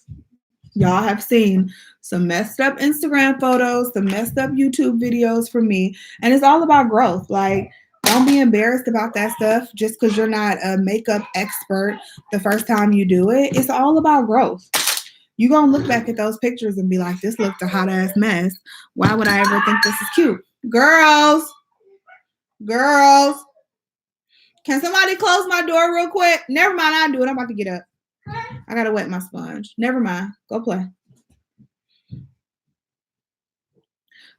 Y'all have seen some messed up Instagram photos, some messed up YouTube videos from me. And it's all about growth. Like, don't be embarrassed about that stuff just because you're not a makeup expert the first time you do it. It's all about growth. You're going to look back at those pictures and be like, this looked a hot ass mess. Why would I ever think this is cute? Girls, can somebody close my door real quick? Never mind, I'll do it. I'm about to get up. I got to wet my sponge. Never mind. Go play.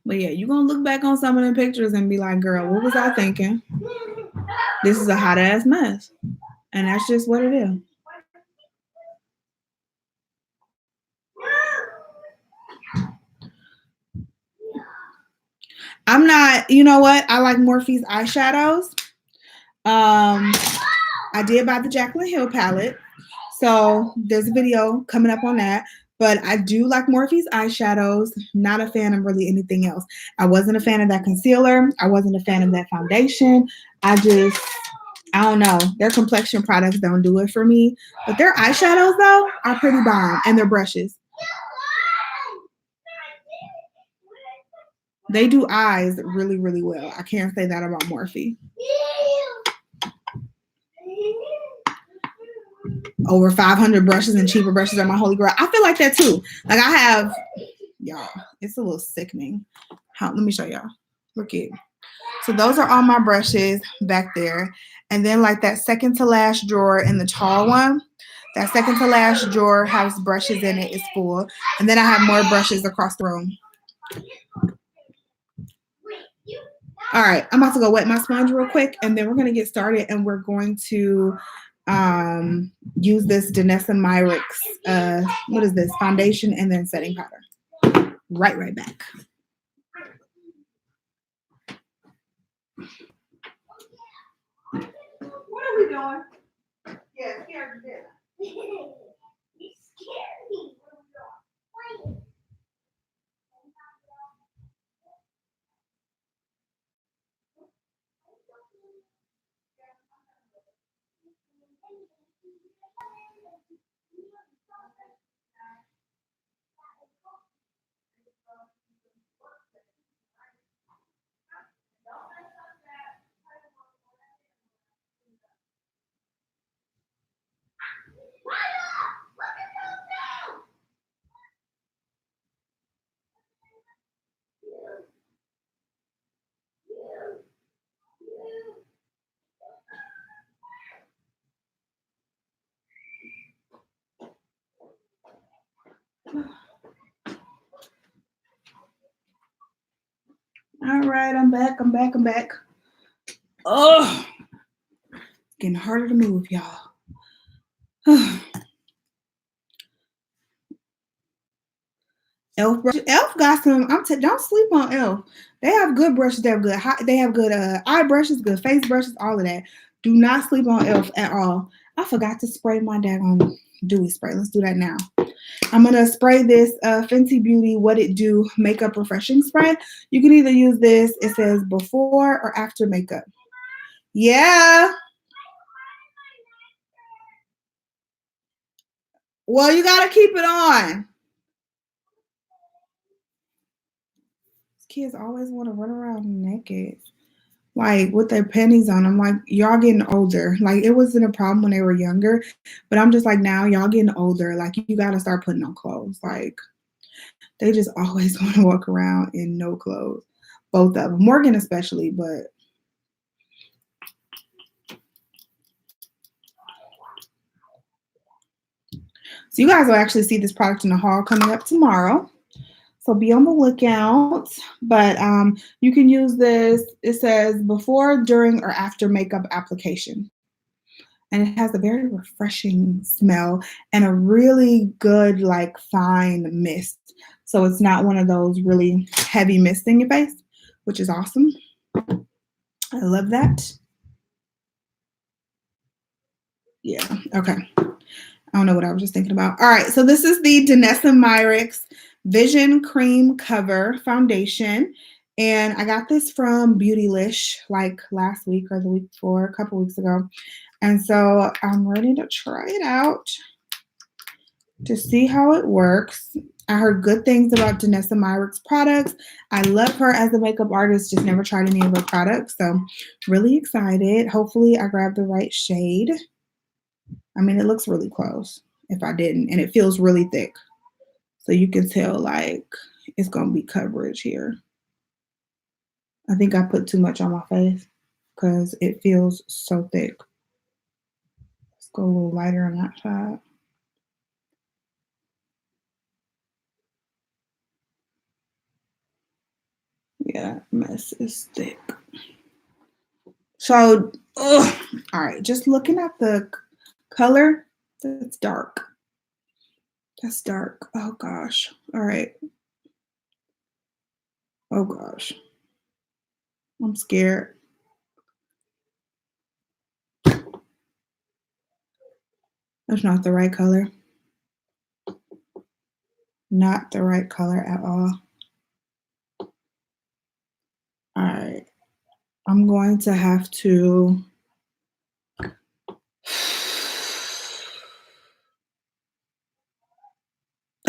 But yeah, you're going to look back on some of them pictures and be like, girl, what was I thinking? This is a hot ass mess. And that's just what it is. I'm not, you know what? I like Morphe's eyeshadows. I did buy the Jaclyn Hill palette. So there's a video coming up on that. But I do like Morphe's eyeshadows. Not a fan of really anything else. I wasn't a fan of that concealer. I wasn't a fan of that foundation. I don't know. Their complexion products don't do it for me. But their eyeshadows, though, are pretty bomb. And their brushes. They do eyes really, really well. I can't say that about Morphe. Over 500 brushes and cheaper brushes are my holy grail. I feel like that too. Like I have, y'all, it's a little sickening. Let me show y'all. Look at. So those are all my brushes back there. And then like that second to last drawer in the tall one, that second to last drawer has brushes in it. It's full. And then I have more brushes across the room. All right, I'm about to go wet my sponge real quick, and then we're going to get started, and we're going to use this Danessa Myricks, what is this, foundation and then setting powder. Right back. What are we doing? Yeah, scared to death. You scared me. Why? All right, I'm back. Oh, it's getting harder to move, y'all. Elf brush. Elf got some. Don't sleep on Elf. They have good brushes. They have good eye brushes, good face brushes, all of that. Do not sleep on Elf at all. I forgot to spray my daggone dewy spray. Let's do that now. I'm gonna spray this Fenty Beauty What It Do Makeup Refreshing Spray. You can either use this. It says before or after makeup. Yeah. Well, you gotta keep it on. Kids always want to run around naked, like with their panties on. I'm like, y'all getting older. Like it wasn't a problem when they were younger, but I'm just like, now y'all getting older. Like you gotta start putting on clothes. Like they just always want to walk around in no clothes. Both of them, Morgan especially, but. So you guys will actually see this product in the haul coming up tomorrow. So be on the lookout. But you can use this. It says before, during, or after makeup application. And it has a very refreshing smell and a really good, like, fine mist. So it's not one of those really heavy mists in your face, which is awesome. I love that. Yeah, okay. I don't know what I was just thinking about. All right, so this is the Danessa Myricks Vision Cream Cover Foundation. And I got this from Beautylish like last week or the week before, a couple weeks ago. And so I'm ready to try it out. to see how it works. I heard good things about Danessa Myrick's products. I love her as a makeup artist, just never tried any of her products. So really excited. Hopefully I grabbed the right shade. I mean, it looks really close if I didn't, and it feels really thick. So you can tell like it's gonna be coverage here. I think I put too much on my face because it feels so thick. Let's go a little lighter on that side. Yeah, mess is thick. So, all right, just looking at the color, that's dark. That's dark. Oh gosh. All right. Oh gosh. I'm scared. That's not the right color. Not the right color at all. All right. I'm going to have to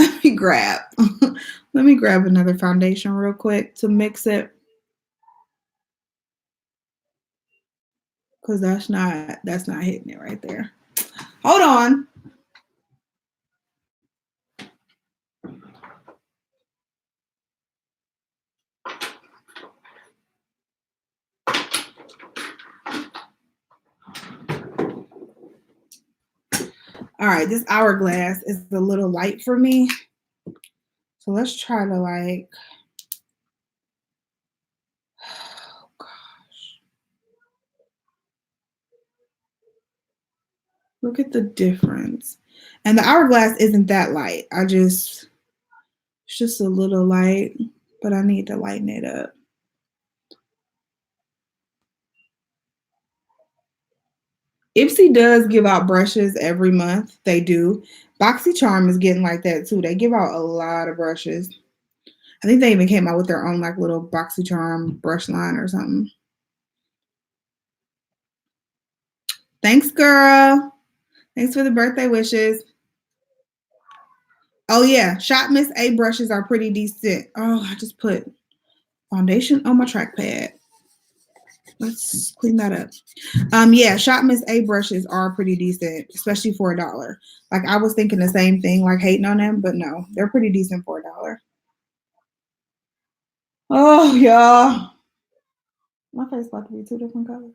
let me grab another foundation real quick to mix it, because that's not hitting it right there. Hold on. All right, this hourglass is a little light for me. So let's try to like, oh gosh. Look at the difference. And the hourglass isn't that light. It's just a little light, but I need to lighten it up. Ipsy does give out brushes every month. They do. BoxyCharm is getting like that too. They give out a lot of brushes. I think they even came out with their own like little BoxyCharm brush line or something. Thanks, girl. Thanks for the birthday wishes. Oh yeah, Shop Miss A brushes are pretty decent. Oh, I just put foundation on my trackpad. Let's clean that up. Yeah, Shop Miss A brushes are pretty decent, especially for $1. Like I was thinking the same thing, like hating on them, but no, they're pretty decent for $1. Oh, y'all. My face about to be two different colors.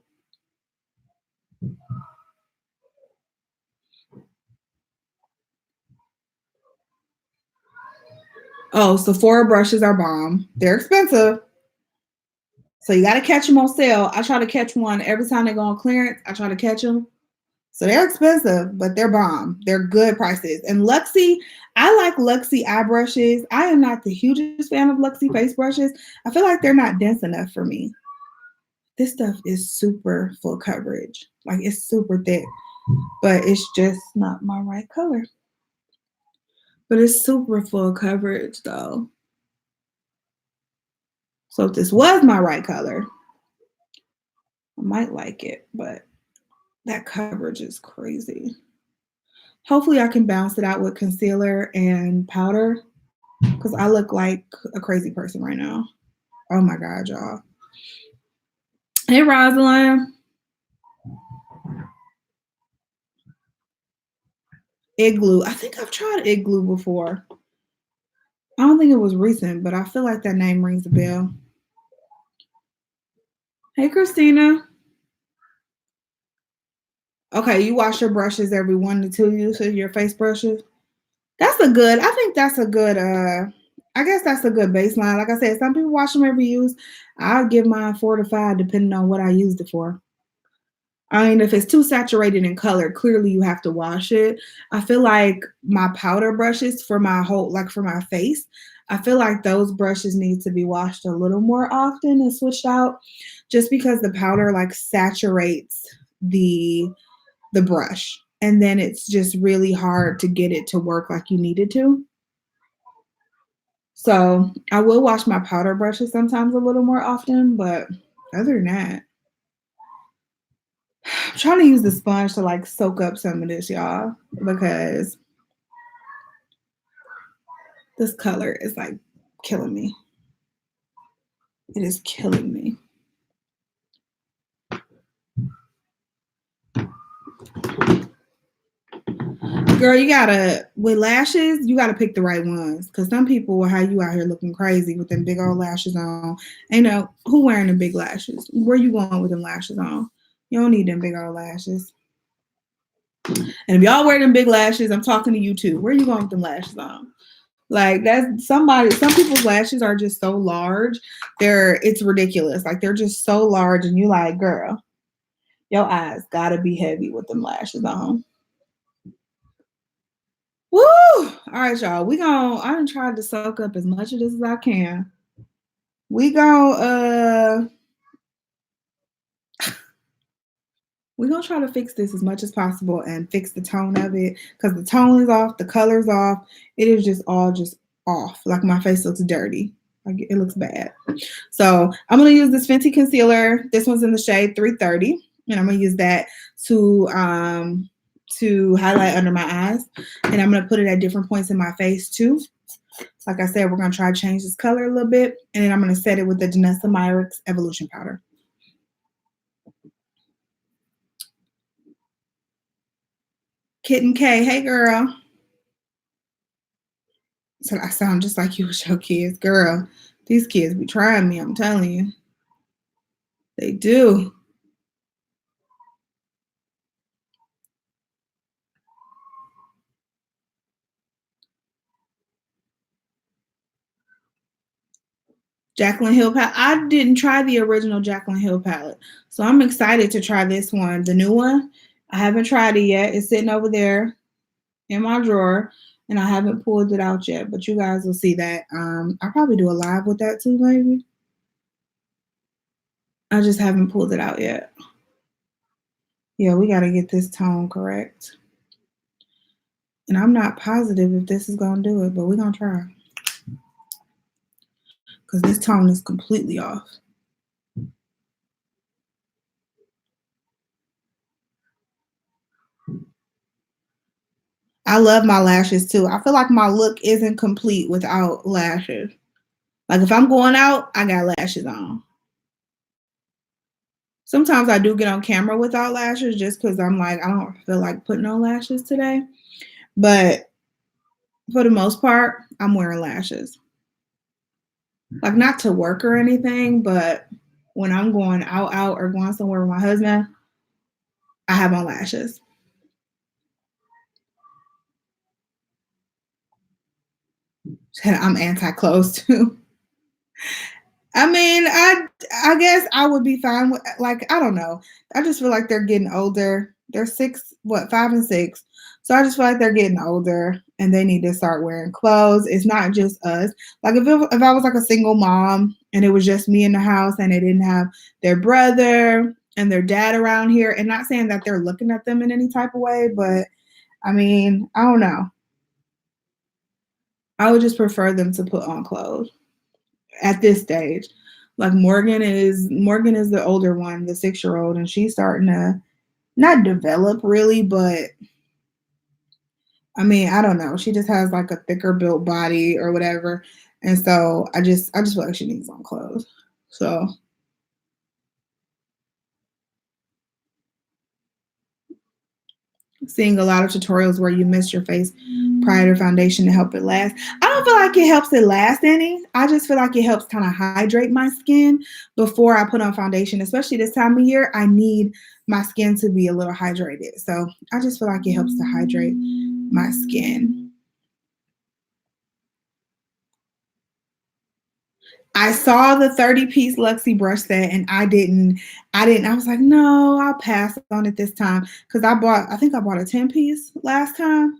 Oh, Sephora brushes are bomb. They're expensive. So you got to catch them on sale. I try to catch one every time they go on clearance. I try to catch them. So they're expensive, but they're bomb. They're good prices. And Luxie, I like Luxie eye brushes. I am not the hugest fan of Luxie face brushes. I feel like they're not dense enough for me. This stuff is super full coverage. Like it's super thick, but it's just not my right color. But it's super full coverage though. So if this was my right color, I might like it, but that coverage is crazy. Hopefully I can balance it out with concealer and powder, because I look like a crazy person right now. Oh my God, y'all. Hey, Rosalind. Igloo. I think I've tried Igloo before. I don't think it was recent, but I feel like that name rings a bell. Hey, Christina. Okay, you wash your brushes every 1 to 2 uses, your face brushes. I think that's a good, I guess that's a good baseline. Like I said, some people wash them every use. I'll give mine 4 to 5 depending on what I used it for. I mean, if it's too saturated in color, clearly you have to wash it. I feel like my powder brushes for for my face, I feel like those brushes need to be washed a little more often and switched out, just because the powder like saturates the brush. And then it's just really hard to get it to work like you need it to. So I will wash my powder brushes sometimes a little more often, but other than that, I'm trying to use the sponge to like soak up some of this, y'all, because This color is like killing me. It is killing me. Girl, you gotta, with lashes, you gotta pick the right ones. Cause some people will have you out here looking crazy with them big old lashes on. Ain't no, who wearing the big lashes? Where you going with them lashes on? You don't need them big old lashes. And if y'all wear them big lashes, I'm talking to you too. Where you going with them lashes on? Like that's some people's lashes are just so large. It's ridiculous. Like they're just so large and you like, girl, your eyes gotta be heavy with them lashes on. Woo! All right, y'all. I done tried to soak up as much of this as I can. We're gonna try to fix this as much as possible and fix the tone of it because the tone is off, the color's off. It is just all off. Like my face looks dirty. Like it looks bad. So I'm gonna use this Fenty concealer. This one's in the shade 330, and I'm gonna use that to highlight under my eyes, and I'm gonna put it at different points in my face too. Like I said, we're gonna try to change this color a little bit, and then I'm gonna set it with the Janessa Myricks Evolution Powder. Kitten K, hey girl. So I sound just like you with your kids, girl. These kids be trying me, I'm telling you. They do. Jaclyn Hill palette. I didn't try the original Jaclyn Hill palette, so I'm excited to try this one, the new one. I haven't tried it yet. It's sitting over there in my drawer, and I haven't pulled it out yet, but you guys will see that. I'll probably do a live with that too, maybe. I just haven't pulled it out yet. Yeah, we got to get this tone correct. And I'm not positive if this is going to do it, but we're going to try. Because this tone is completely off. I love my lashes too. I feel like my look isn't complete without lashes. Like if I'm going out, I got lashes on. Sometimes I do get on camera without lashes just because I'm like, I don't feel like putting on lashes today. But for the most part, I'm wearing lashes. Like not to work or anything, but when I'm going out or going somewhere with my husband, I have on lashes. I'm anti-clothes too. I mean, I guess I would be fine with, like, I don't know. I just feel like they're getting older. They're 5 and 6. So I just feel like they're getting older and they need to start wearing clothes. It's not just us. Like if I was like a single mom and it was just me in the house and they didn't have their brother and their dad around here, and not saying that they're looking at them in any type of way, but I mean, I don't know. I would just prefer them to put on clothes at this stage. Like Morgan is the older one, the 6-year-old, and she's starting to not develop really, but I mean, I don't know. She just has like a thicker built body or whatever. And so I just feel like she needs on clothes. So seeing a lot of tutorials where you mist your face prior to foundation to help it last. I don't feel like it helps it last any. I just feel like it helps kind of hydrate my skin before I put on foundation, especially this time of year. I need my skin to be a little hydrated. So I just feel like it helps to hydrate my skin. I saw the 30-piece Luxie brush set and I was like, no, I'll pass on it this time. Because I think I bought a 10-piece last time.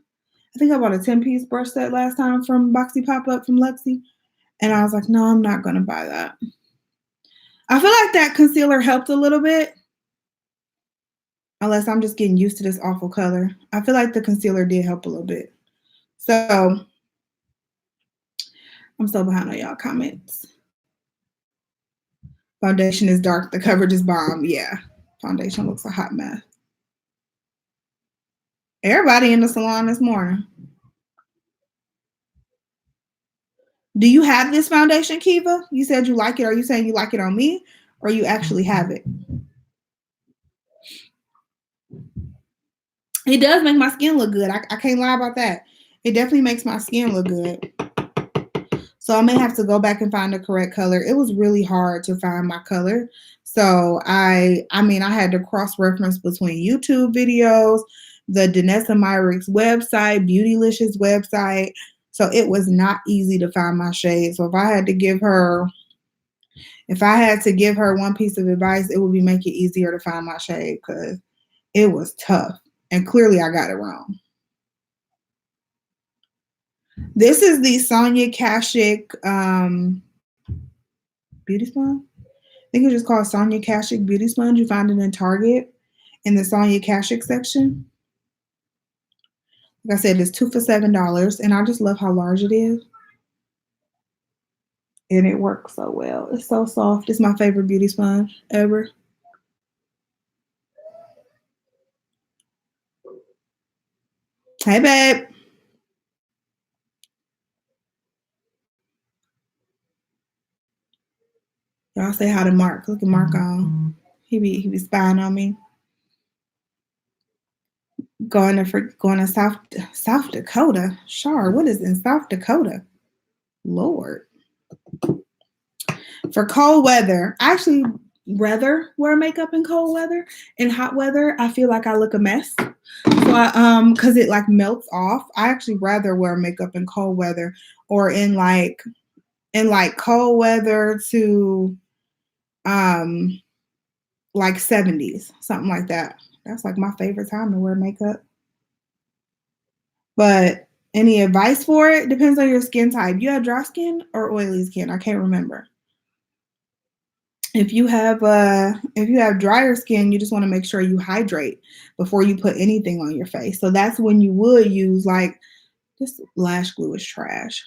I think I bought a 10-piece brush set last time from Boxy Pop-Up from Luxie. And I was like, no, I'm not going to buy that. I feel like that concealer helped a little bit. Unless I'm just getting used to this awful color. I feel like the concealer did help a little bit. So I'm so behind on y'all comments. Foundation is dark. The coverage is bomb. Yeah. Foundation looks a hot mess. Everybody in the salon this morning. Do you have this foundation, Kiva? You said you like it. Are you saying you like it on me, or you actually have it? It does make my skin look good. I can't lie about that. It definitely makes my skin look good. So I may have to go back and find the correct color. It was really hard to find my color. So I had to cross-reference between YouTube videos, the Danessa Myricks website, Beautylicious website. So it was not easy to find my shade. So if I had to give her one piece of advice, it would be make it easier to find my shade because it was tough. And clearly I got it wrong. This is the Sonia Kashuk beauty sponge. I think it's just called Sonia Kashuk beauty sponge. You find it in Target in the Sonia Kashuk section. Like I said, it's 2 for $7, and I just love how large it is. And it works so well. It's so soft. It's my favorite beauty sponge ever. Hey, babe. Y'all say hi to Mark. Look at Mark on. He be spying on me. Going to South Dakota. Char, what is in South Dakota? Lord. For cold weather, I actually rather wear makeup in cold weather. In hot weather, I feel like I look a mess. So because it like melts off. I actually rather wear makeup in cold weather, or in like cold weather to like 70s, something like that. That's like my favorite time to wear makeup. But any advice for it? Depends on your skin type. You have dry skin or oily skin? I can't remember. If you have drier skin, you just want to make sure you hydrate before you put anything on your face. So that's when you would use like, this lash glue is trash.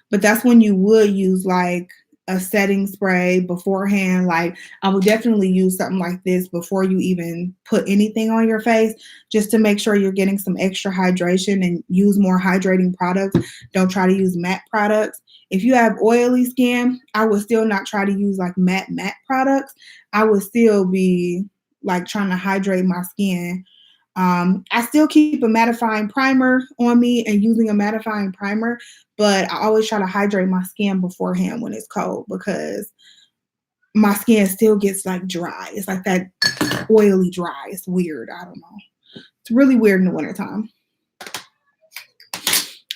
But that's when you would use like a setting spray beforehand. Like I would definitely use something like this before you even put anything on your face, just to make sure you're getting some extra hydration, and use more hydrating products. Don't try to use matte products. If you have oily skin, I would still not try to use like matte products. I would still be like trying to hydrate my skin. I still keep a mattifying primer on me and using a mattifying primer, but I always try to hydrate my skin beforehand when it's cold, because my skin still gets like dry. It's like that oily dry. It's weird. I don't know. It's really weird in the wintertime.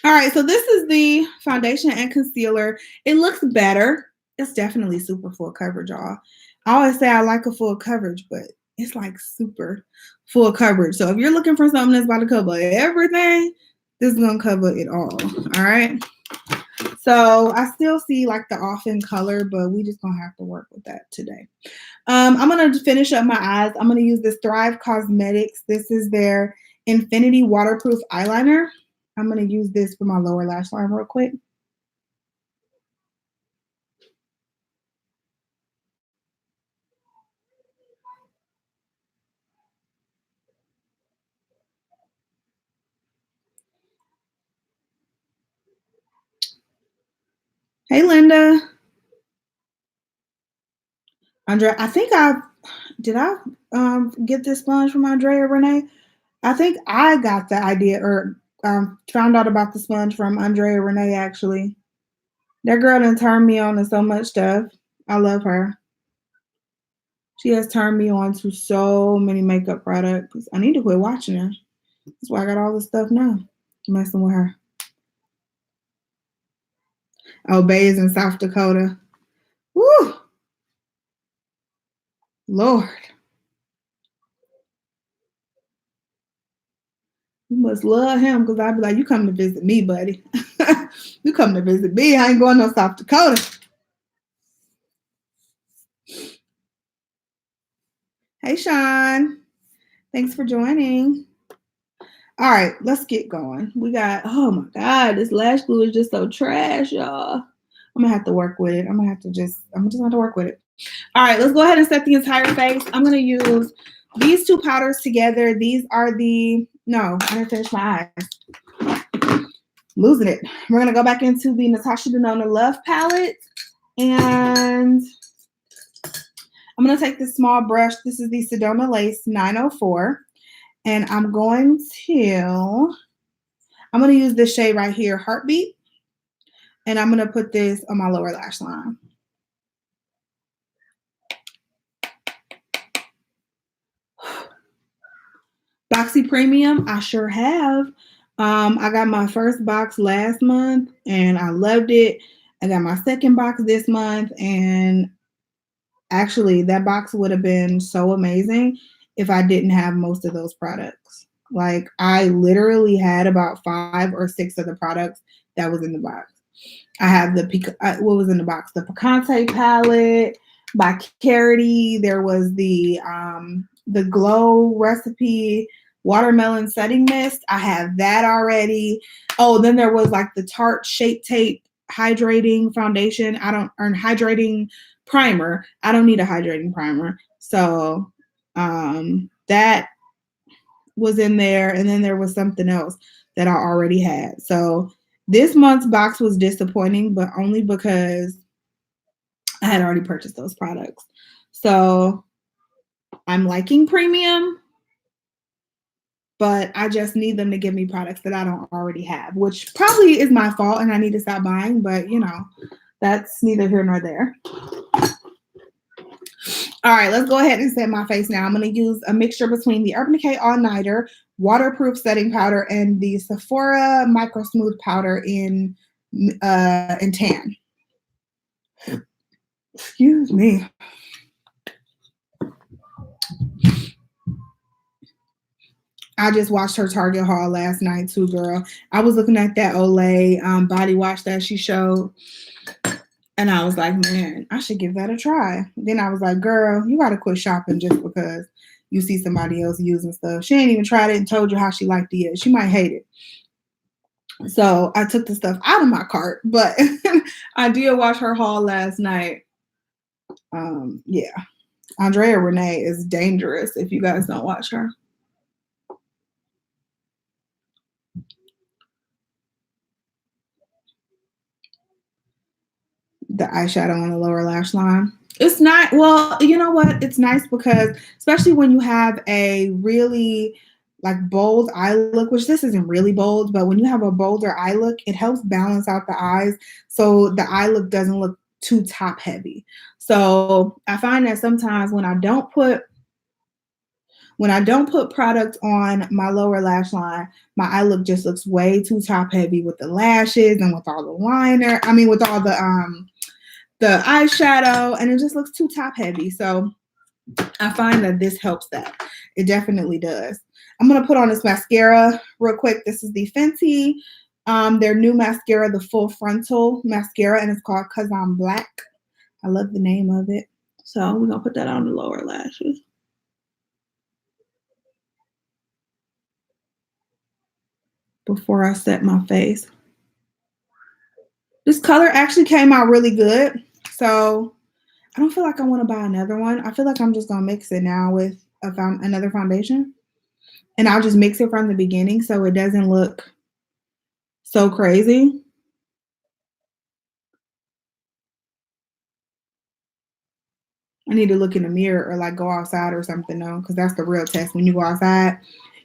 All right, so this is the foundation and concealer. It looks better. It's definitely super full coverage, y'all. I always say I like a full coverage, but it's like super full coverage. So if you're looking for something that's about to cover everything, this is going to cover it all. All right. So I still see like the off in color, but we just going to have to work with that today. I'm going to finish up my eyes. I'm going to use this Thrive Cosmetics. This is their Infinity Waterproof Eyeliner. I'm going to use this for my lower lash line real quick. Hey, Linda. Andrea, I think did I get this sponge from Andrea Renee? I think I got the idea, or found out about the sponge from Andrea Renee, actually. That girl done turned me on to so much stuff. I love her. She has turned me on to so many makeup products. I need to quit watching her. That's why I got all this stuff now. Messing with her. Oh, Bay is in South Dakota. Woo! Lord. You must love him, because I'd be like, you come to visit me, buddy. You come to visit me. I ain't going to South Dakota. Hey, Sean. Thanks for joining. All right, let's get going. We got, oh my God, this lash glue is just so trash, y'all. I'm gonna have to work with it. I'm just gonna have to work with it. All right, let's go ahead and set the entire face. I'm gonna use these two powders together. These are no, I didn't finish my eyes. Losing it. We're going to go back into the Natasha Denona Love palette. And I'm going to take this small brush. This is the Sedona Lace 904. And I'm going to use this shade right here, Heartbeat. And I'm going to put this on my lower lash line. Boxy Premium, I sure have. I got my first box last month and I loved it. I got my second box this month, and actually that box would have been so amazing if I didn't have most of those products. Like, I literally had about 5 or 6 of the products that was in the box. I have what was in the box? The Picante palette by Carity. There was the Glow Recipe Watermelon Setting Mist. I have that already. Oh, then there was like the Tarte Shape Tape Hydrating Foundation. Hydrating Primer. I don't need a hydrating primer. So that was in there. And then there was something else that I already had. So this month's box was disappointing, but only because I had already purchased those products. So I'm liking premium, but I just need them to give me products that I don't already have, which probably is my fault and I need to stop buying, but you know, that's neither here nor there. All right, let's go ahead and set my face now. I'm going to use a mixture between the Urban Decay All Nighter Waterproof Setting Powder and the Sephora Micro Smooth Powder in tan. Excuse me. I just watched her Target haul last night too, girl. I was looking at that Olay body wash that she showed. And I was like, man, I should give that a try. Then I was like, girl, you got to quit shopping just because you see somebody else using stuff. She ain't even tried it and told you how she liked it. She might hate it. So I took the stuff out of my cart, but I did watch her haul last night. Yeah. Andrea Renee is dangerous if you guys don't watch her. The eyeshadow on the lower lash line. It's not, well, you know what? It's nice because especially when you have a really like bold eye look, which this isn't really bold, but when you have a bolder eye look, it helps balance out the eyes so the eye look doesn't look too top heavy. So I find that sometimes when I don't put product on my lower lash line, my eye look just looks way too top heavy with the lashes and with all the liner. I mean, with all the eyeshadow, and it just looks too top heavy. So I find that this helps that. It definitely does. I'm going to put on this mascara real quick. This is the Fenty, their new mascara, the Full Frontal Mascara, and it's called 'Cause I'm Black. I love the name of it. So we're going to put that on the lower lashes. Before I set my face. This color actually came out really good. So I don't feel like I want to buy another one. I feel like I'm just going to mix it now with another foundation. And I'll just mix it from the beginning so it doesn't look so crazy. I need to look in the mirror or like go outside or something though, because that's the real test. When you go outside,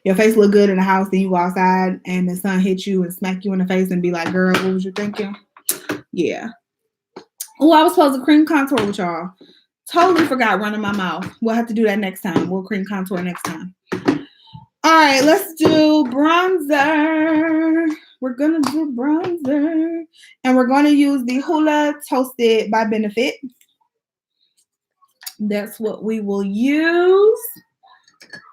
your face look good in the house, then you go outside and the sun hits you and smack you in the face and be like, girl, what was you thinking? Yeah. Oh, I was supposed to cream contour with y'all. Totally forgot running my mouth. We'll have to do that next time. We'll cream contour next time. All right, let's do bronzer. We're going to do bronzer. And we're going to use the Hoola Toasted by Benefit. That's what we will use.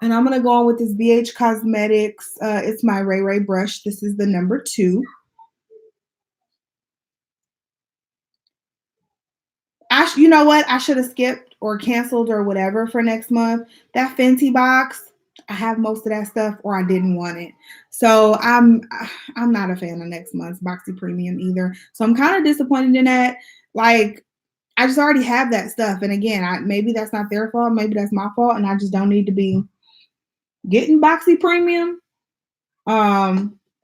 And I'm going to go on with this BH Cosmetics. It's my Ray Ray brush. This is the number 2. You know what? I should have skipped or canceled or whatever for next month. That Fenty box, I have most of that stuff, or I didn't want it. So I'm not a fan of next month's Boxy Premium either. So I'm kind of disappointed in that. Like, I just already have that stuff. And again, maybe that's not their fault. Maybe that's my fault. And I just don't need to be getting Boxy Premium.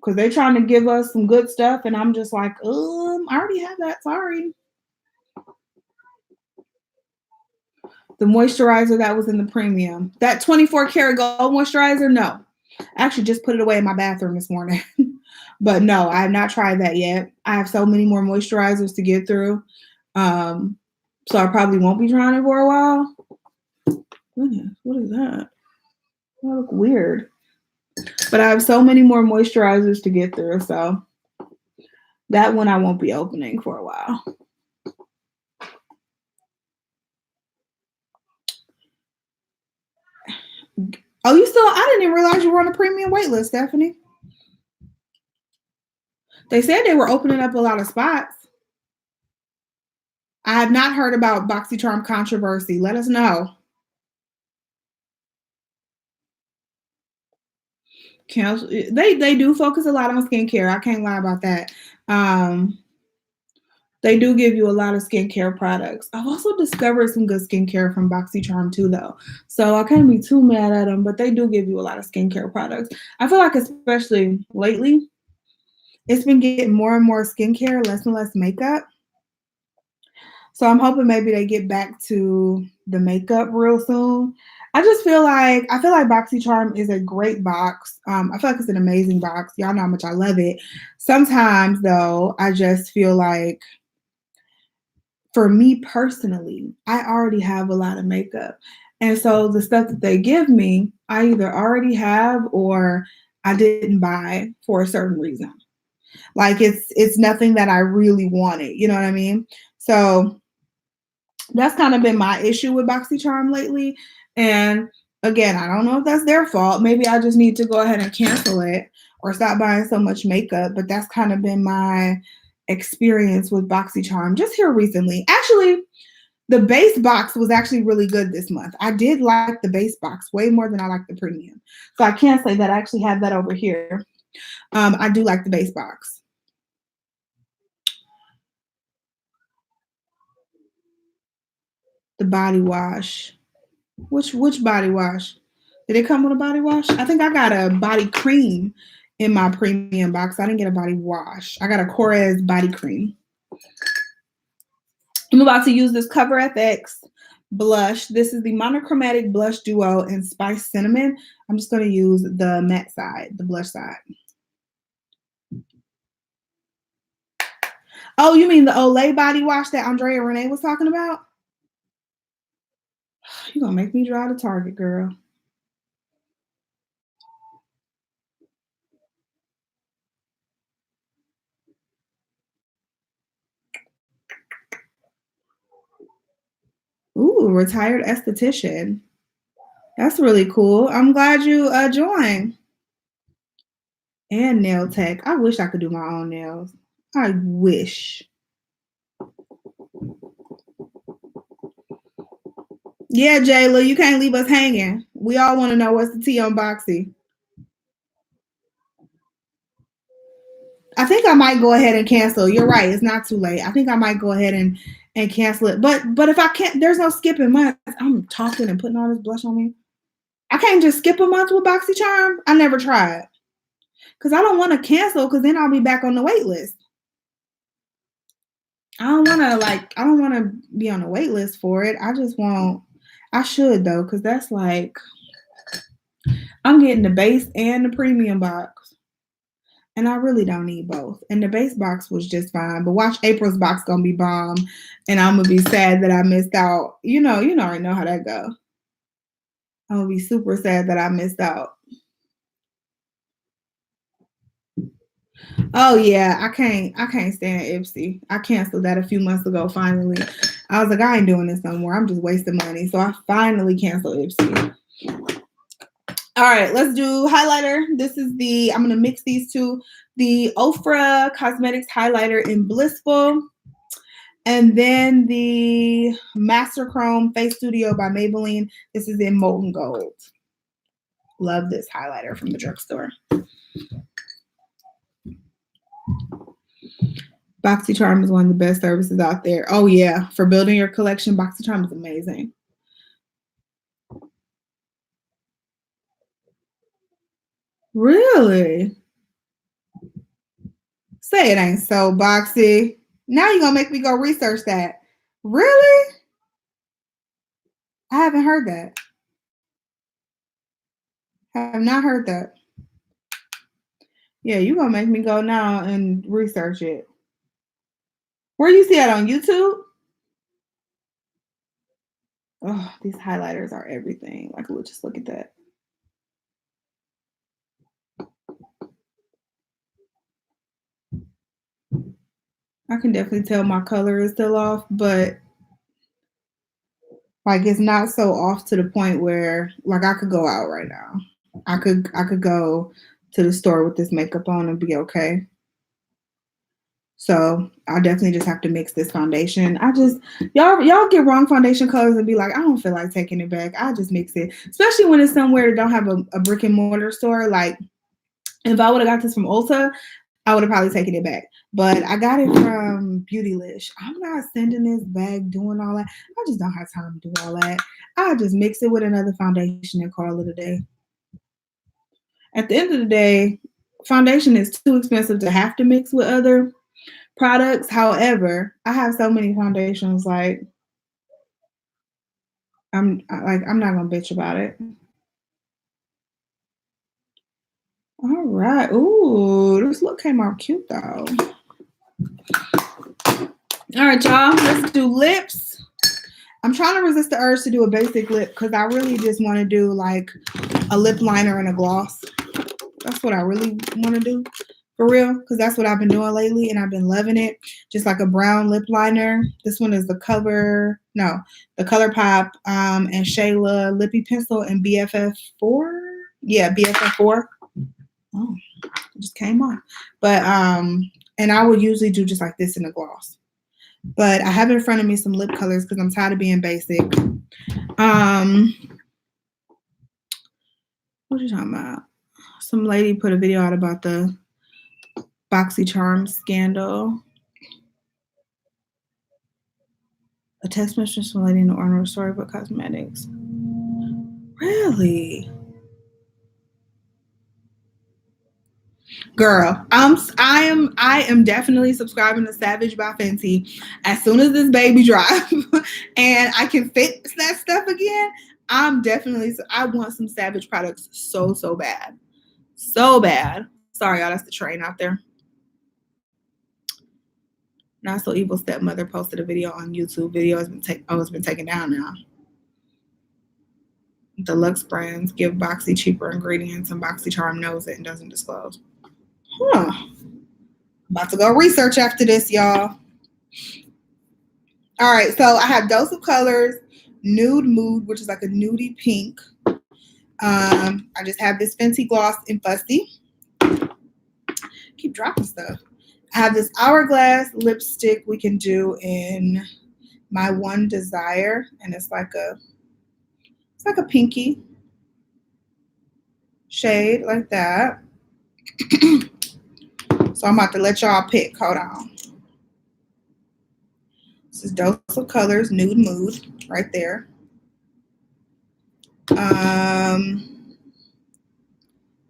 because they're trying to give us some good stuff, and I'm just like, I already have that. Sorry. The moisturizer that was in the premium, that 24 karat gold moisturizer, no. I actually just put it away in my bathroom this morning. But no, I have not tried that yet. I have so many more moisturizers to get through. So I probably won't be trying it for a while. What is that? That look weird. But I have so many more moisturizers to get through, so that one I won't be opening for a while. Oh, I didn't even realize you were on a premium wait list, Stephanie. They said they were opening up a lot of spots. I have not heard about BoxyCharm controversy. Let us know. They do focus a lot on skincare. I can't lie about that. They do give you a lot of skincare products. I've also discovered some good skincare from BoxyCharm too, though. So I can't be too mad at them, but they do give you a lot of skincare products. I feel like especially lately, it's been getting more and more skincare, less and less makeup. So I'm hoping maybe they get back to the makeup real soon. I feel like BoxyCharm is a great box. I feel like it's an amazing box. Y'all know how much I love it. Sometimes though, I just feel like, for me personally, I already have a lot of makeup. And so the stuff that they give me, I either already have or I didn't buy for a certain reason. Like it's nothing that I really wanted. You know what I mean? So that's kind of been my issue with BoxyCharm lately. And again, I don't know if that's their fault. Maybe I just need to go ahead and cancel it or stop buying so much makeup. But that's kind of been my experience with BoxyCharm just here recently. Actually, the base box was actually really good this month. I did like the base box way more than I like the premium. So I can't say that I actually have that over here. I do like the base box. The body wash. Which body wash? Did it come with a body wash? I think I got a body cream in my premium box. I didn't get a body wash. I got a Corez body cream. I'm about to use this CoverFX blush. This is the monochromatic blush duo in Spice Cinnamon. I'm just going to use the matte side, the blush side. Oh, you mean the Olay body wash that Andrea Renee was talking about? You're going to make me drive to Target, girl. Ooh, retired esthetician. That's really cool. I'm glad you joined. And nail tech. I wish I could do my own nails. I wish. Yeah, Jayla, you can't leave us hanging. We all want to know what's the tea on Boxy. I think I might go ahead and cancel. You're right. It's not too late. I think I might go ahead and cancel it. But if I can't, there's no skipping months. I'm talking and putting all this blush on me. I can't just skip a month with BoxyCharm. I never tried. Because I don't want to cancel because then I'll be back on the wait list. I don't want to be on the wait list for it. I should though, because that's like, I'm getting the base and the premium box. And I really don't need both. And the base box was just fine. But watch April's box gonna be bomb. And I'm gonna be sad that I missed out. You already know how that go. I'm gonna be super sad that I missed out. Oh yeah, I can't stand Ipsy. I canceled that a few months ago finally. I was like, I ain't doing this no more. I'm just wasting money. So I finally canceled Ipsy. All right, let's do highlighter. I'm gonna mix these two. The Ofra Cosmetics highlighter in Blissful. And then the Master Chrome Face Studio by Maybelline. This is in Molten Gold. Love this highlighter from the drugstore. BoxyCharm is one of the best services out there. Oh yeah, for building your collection, BoxyCharm is amazing. Really? Say it ain't so, Boxy. Now you're going to make me go research that. Really? I haven't heard that. I have not heard that. Yeah, you're going to make me go now and research it. Where you see that, on YouTube? Oh, these highlighters are everything. Like, look, just look at that. I can definitely tell my color is still off, but like it's not so off to the point where like I could go out right now. I could go to the store with this makeup on and be okay. So I definitely just have to mix this foundation. Y'all get wrong foundation colors and be like, I don't feel like taking it back. I just mix it, especially when it's somewhere that don't have a brick and mortar store. Like if I would have got this from Ulta, I would have probably taken it back. But I got it from Beautylish. I'm not sending this back, doing all that. I just don't have time to do all that. I just mix it with another foundation and call it a day. At the end of the day, foundation is too expensive to have to mix with other products. However, I have so many foundations, like I'm not gonna bitch about it. All right. Ooh, this look came out cute though. All right, y'all, let's do lips. I'm trying to resist the urge to do a basic lip because I really just want to do like a lip liner and a gloss. That's what I really want to do for real, because that's what I've been doing lately and I've been loving it. Just like a brown lip liner. This one is the ColourPop and Shayla Lippy Pencil in BFF4. Yeah, BFF4. Oh, it just came on. But and I would usually do just like this in a gloss. But I have in front of me some lip colors because I'm tired of being basic. What are you talking about? Some lady put a video out about the BoxyCharm scandal. A text message from a lady in the Arnold Storybook Cosmetics. Really? Girl, I am definitely subscribing to Savage by Fenty as soon as this baby drops and I can fit that stuff again. I want some Savage products so bad. So bad. Sorry, y'all, that's the train out there. Not So Evil Stepmother posted a video on YouTube. Video has been taken down now. The Lux brands give Boxy cheaper ingredients and BoxyCharm knows it and doesn't disclose. Huh. About to go research after this, y'all. All right, so I have Dose of Colors, Nude Mood, which is like a nudie pink. I just have this Fenty gloss in Fussy. Keep dropping stuff. I have this Hourglass lipstick we can do in My One Desire, and it's like a pinky shade like that. So I'm about to let y'all pick. Hold on. This is Dose of Colors, Nude Mood, right there.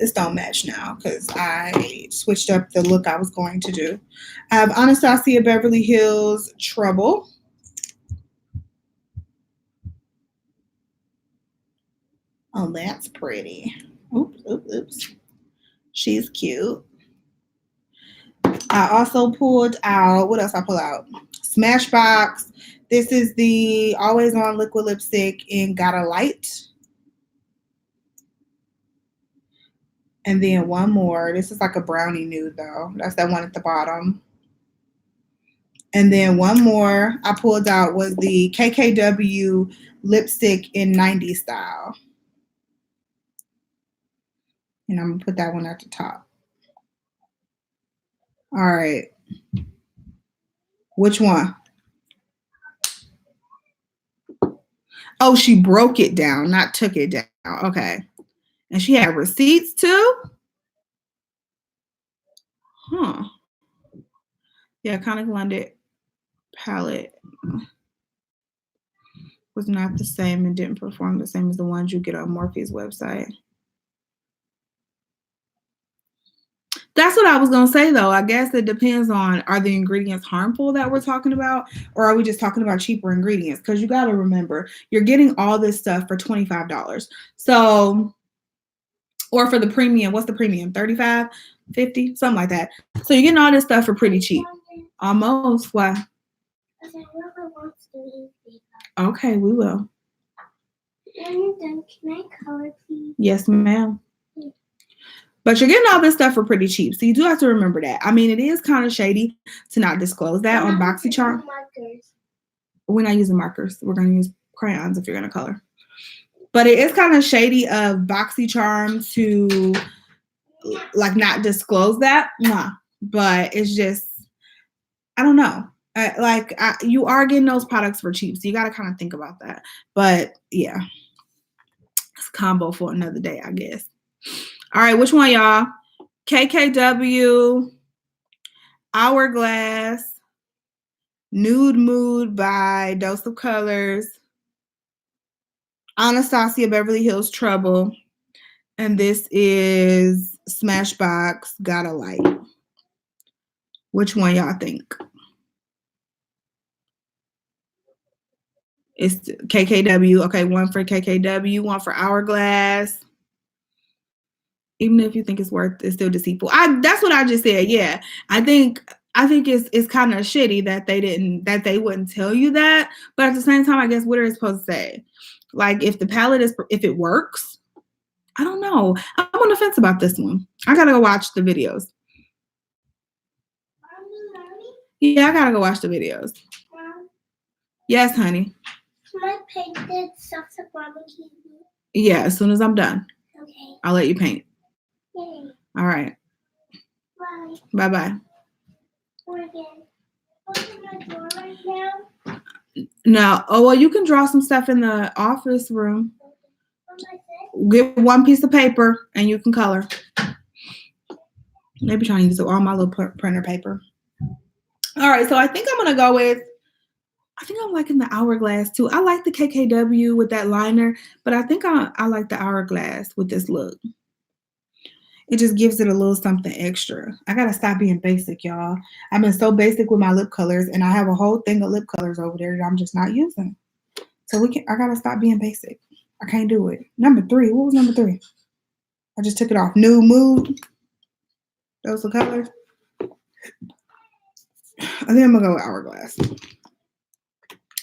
This don't match now because I switched up the look I was going to do. I have Anastasia Beverly Hills Trouble. Oh, that's pretty. Oops. She's cute. I also pulled out, what else I pull out? Smashbox. This is the Always On Liquid Lipstick in Gotta Light. And then one more. This is like a brownie nude though. That's that one at the bottom. And then one more I pulled out was the KKW lipstick in 90s style. And I'm going to put that one at the top. All right. Which one? Oh, she broke it down, not took it down. Okay. And she had receipts too? Huh. Yeah, Iconic London palette was not the same and didn't perform the same as the ones you get on Morphe's website. That's what I was going to say, though. I guess it depends on, are the ingredients harmful that we're talking about, or are we just talking about cheaper ingredients? Because you got to remember, you're getting all this stuff for $25. So, or for the premium, what's the premium? 35, 50, something like that. So you're getting all this stuff for pretty cheap. Almost. Why? Okay, we will. When you're done, can I color, please? Yes, ma'am. But you're getting all this stuff for pretty cheap. So you do have to remember that. I mean, it is kind of shady to not disclose that on BoxyCharm. We're not using markers. We're going to use crayons if you're going to color. But it is kind of shady of BoxyCharm to like not disclose that. Nah. But it's just, I don't know. You are getting those products for cheap. So you got to kind of think about that. But yeah, it's a combo for another day, I guess. All right, which one, y'all? KKW, Hourglass, Nude Mood by Dose of Colors, Anastasia Beverly Hills Trouble, and this is Smashbox Got a Light. Which one y'all think? It's KKW. Okay, one for KKW, one for Hourglass. Even if you think it's still deceitful. That's what I just said. Yeah, I think it's kind of shitty that they wouldn't tell you that. But at the same time, I guess what are they supposed to say? Like if the palette if it works, I don't know. I'm on the fence about this one. I gotta go watch the videos. Yeah, I gotta go watch the videos. Yes, honey. Can I paint this stuff to barbecue? Yeah, as soon as I'm done. Okay. I'll let you paint. Yay. All right. Bye. Bye-bye. Open my drawer right now. No. Oh, well, you can draw some stuff in the office room. What am I saying? Get one piece of paper and you can color. Maybe trying to use all my little printer paper. All right, so I think I'm going to go with, I think I'm liking the Hourglass too. I like the KKW with that liner, but I think I like the Hourglass with this look. It just gives it a little something extra. I got to stop being basic, y'all. I've been so basic with my lip colors, and I have a whole thing of lip colors over there that I'm just not using. So I got to stop being basic. I can't do it. Number 3. What was number 3? I just took it off. Nude Mood. Those are colors. I think I'm going to go with Hourglass.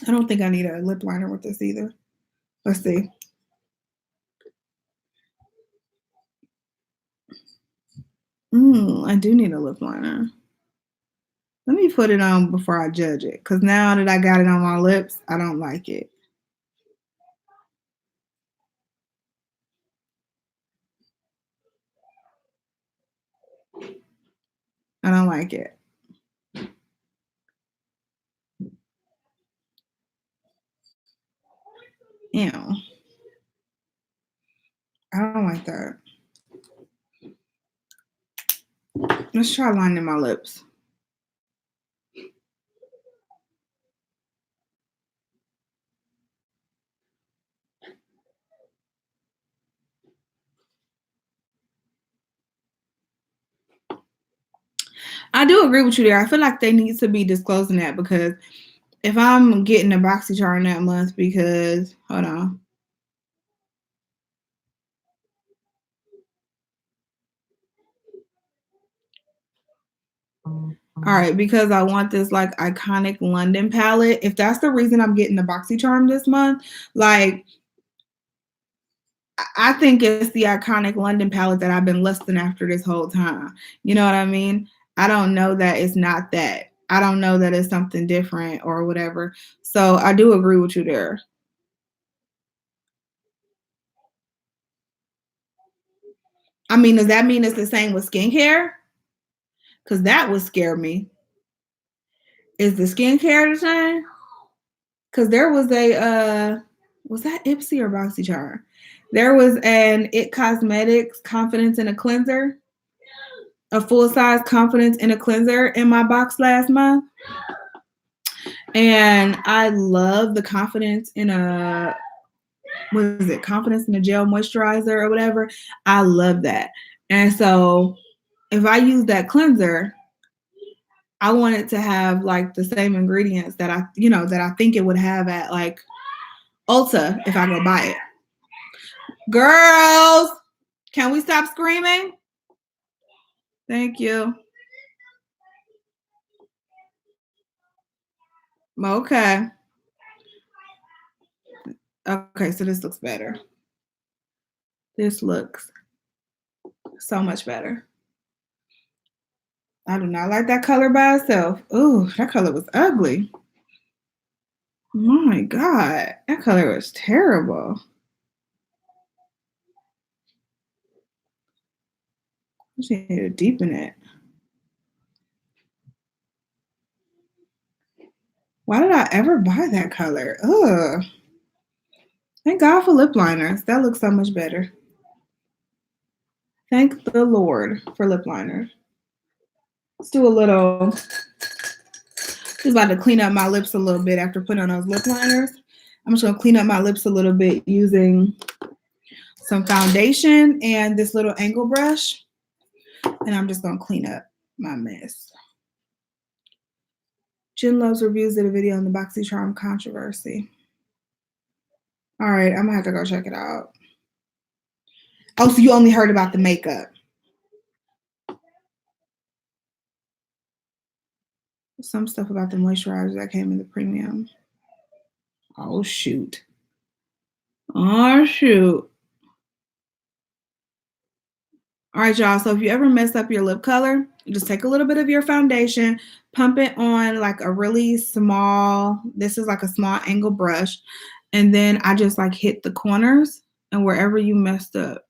I don't think I need a lip liner with this either. Let's see. I do need a lip liner. Let me put it on before I judge it. Because now that I got it on my lips, I don't like it. I don't like it. Ew. I don't like that. Let's try lining my lips. I do agree with you there. I feel like they need to be disclosing that because if I'm getting a BoxyCharm that month because, hold on. All right, because I want this like iconic London palette. If that's the reason I'm getting the BoxyCharm this month, like I think it's the iconic London palette that I've been lusting after this whole time. You know what I mean? I don't know that it's not that. I don't know that it's something different or whatever. So I do agree with you there. I mean, does that mean it's the same with skincare? Because that would scare me. Is the skincare the same? Because there was was that Ipsy or BoxyCharm? There was an It Cosmetics Confidence in a Cleanser, a full-size Confidence in a Cleanser in my box last month. And I love the Confidence in a, what is it? Confidence in a Gel Moisturizer or whatever. I love that. And so if I use that cleanser, I want it to have like the same ingredients that I think it would have at like Ulta if I go buy it. Girls, can we stop screaming? Thank you. Okay. Okay, so this looks better. This looks so much better. I do not like that color by itself. Ooh, that color was ugly. My God, that color was terrible. I just need to deepen it. Why did I ever buy that color? Ugh. Thank God for lip liners. That looks so much better. Thank the Lord for lip liners. Let's do a little, just about to clean up my lips a little bit after putting on those lip liners. I'm just gonna clean up my lips a little bit using some foundation and this little angle brush. And I'm just gonna clean up my mess. Jen Loves Reviews did a video on the BoxyCharm controversy. All right, I'm gonna have to go check it out. Oh, so you only heard about the makeup. Some stuff about the moisturizer that came in the premium. Oh, shoot. Oh, shoot. All right, y'all. So if you ever mess up your lip color, you just take a little bit of your foundation, pump it on like a really small, this is like a small angle brush. And then I just like hit the corners and wherever you messed up.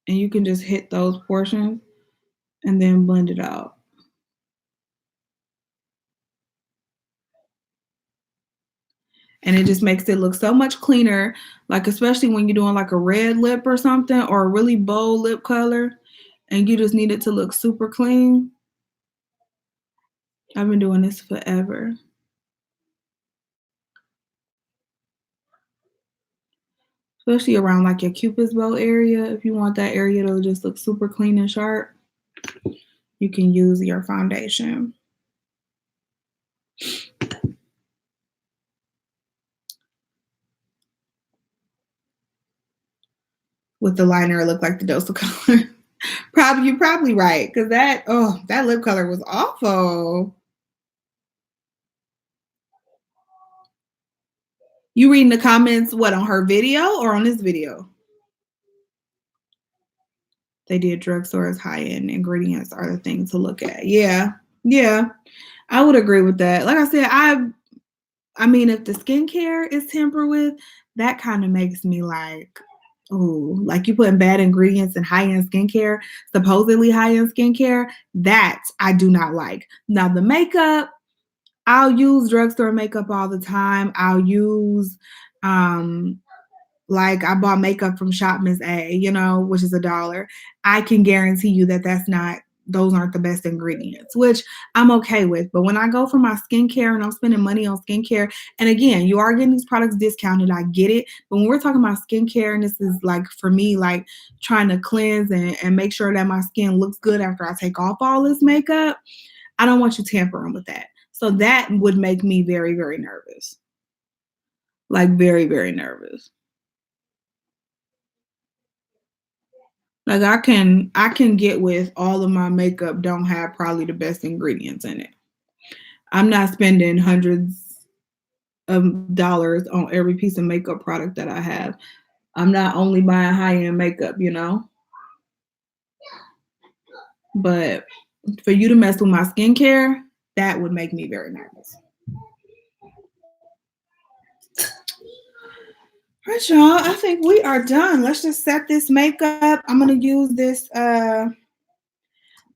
And you can just hit those portions and then blend it out. And it just makes it look so much cleaner, like especially when you're doing like a red lip or something or a really bold lip color and you just need it to look super clean. I've been doing this forever. Especially around like your Cupid's bow area. If you want that area to just look super clean and sharp, you can use your foundation. With the liner, it looked like the dose of color. You're probably right, because that lip color was awful. You reading the comments, what, on her video or on this video? They did drugstores, high-end ingredients are the thing to look at. Yeah, I would agree with that. Like I said, I mean, if the skincare is tampered with, that kind of makes me like, ooh, like you putting bad ingredients in high-end skincare, supposedly high-end skincare, that I do not like. Now the makeup, I'll use drugstore makeup all the time. I'll use, like I bought makeup from Shop Miss A, which is $1. I can guarantee you that those aren't the best ingredients, which I'm okay with. But when I go for my skincare and I'm spending money on skincare, and again, you are getting these products discounted, I get it. But when we're talking about skincare, and this is like for me, like trying to cleanse and make sure that my skin looks good after I take off all this makeup, I don't want you tampering with that. So that would make me very, very nervous. Like very, very nervous. Like I can get with all of my makeup don't have probably the best ingredients in it. I'm not spending hundreds of dollars on every piece of makeup product that I have. I'm not only buying high-end makeup, But for you to mess with my skincare, that would make me very nervous. All right, y'all. I think we are done. Let's just set this makeup. I'm gonna use this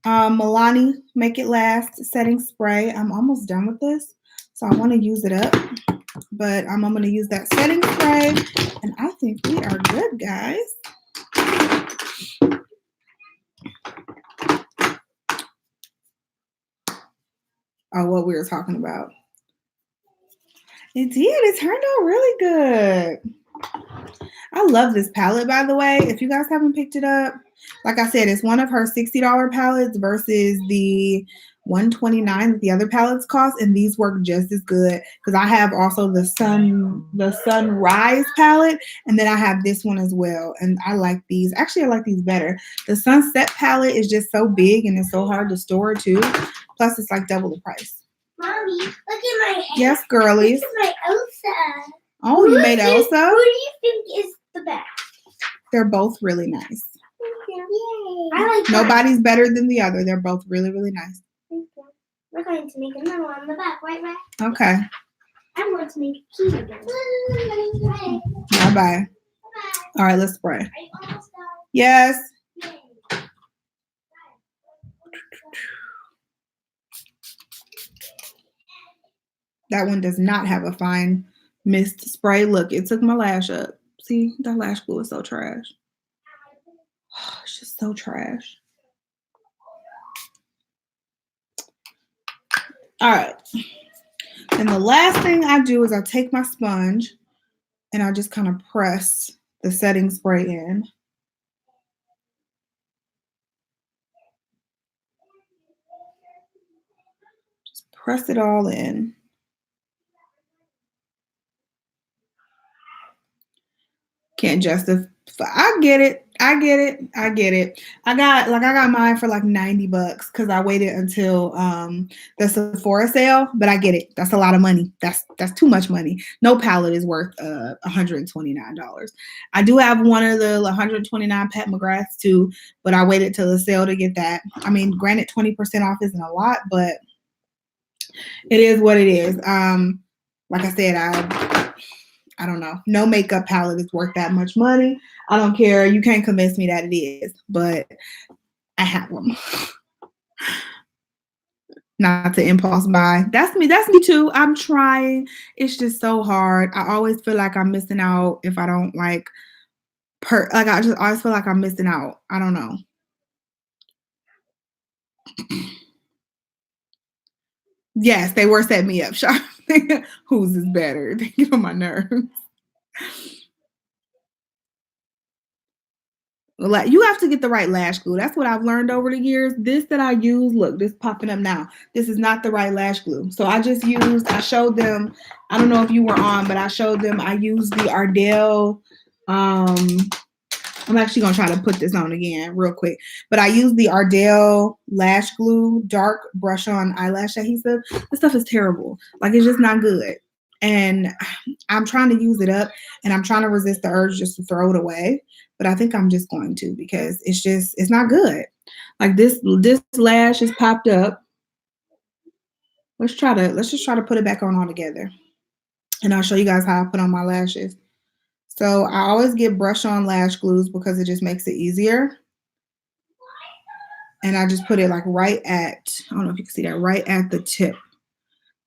Milani Make It Last setting spray. I'm almost done with this, so I want to use it up. But I'm gonna use that setting spray, and I think we are good, guys. Oh, what we were talking about. It did. It turned out really good. I I love this palette, by the way. If you guys haven't picked it up, like I said, it's one of her $60 palettes versus the $129 that the other palettes cost, and these work just as good because I have also the Sunrise palette, and then I have this one as well, and I like these. Actually, I like these better. The Sunset palette is just so big and it's so hard to store too. Plus, it's like double the price. Mommy, look at my hair. Yes, girlies. This is my Elsa. Oh, you made Elsa? Who do you think is the best? They're both really nice. Yay. I like that. Nobody's better than the other. They're both really, really nice. We're going to make another one on the back, right? Okay. I'm going to make a key again. Bye-bye. All right, let's spray. Are you almost done? Yes. Yay. That one does not have a fine mist spray. Look, it took my lash up. See, that lash glue is so trash. Oh, it's just so trash. All right. And the last thing I do is I take my sponge and I just kind of press the setting spray in. Just press it all in. Can't justify. I get it. I got mine for like $90 because I waited until the Sephora sale, but I get it. That's a lot of money. That's too much money. No palette is worth $129. I do have one of the 129 Pat McGraths too, but I waited till the sale to get that. I mean, granted, 20% off isn't a lot, but it is what it is. Like I said, I don't know. No makeup palette is worth that much money. I don't care. You can't convince me that it is, but I have them. Not to impulse buy. That's me. That's me too. I'm trying. It's just so hard. I always feel like I'm missing out if I don't like I just always feel like I'm missing out. I don't know. Yes, they were setting me up, Sharp. Whose is better? They get on my nerves. Like, you have to get the right lash glue. That's what I've learned over the years. This that I use, look, this popping up now. This is not the right lash glue. So I showed them, I don't know if you were on, but I showed them, I used the Ardell, I'm actually going to try to put this on again real quick. But I used the Ardell Lash Glue Dark Brush On Eyelash Adhesive. This stuff is terrible. Like, it's just not good. And I'm trying to use it up, and I'm trying to resist the urge just to throw it away. But I think I'm just going to because it's not good. Like, this lash is popped up. Let's just try to put it back on all together. And I'll show you guys how I put on my lashes. So I always get brush on lash glues because it just makes it easier. And I just put it like right at, I don't know if you can see that, right at the tip,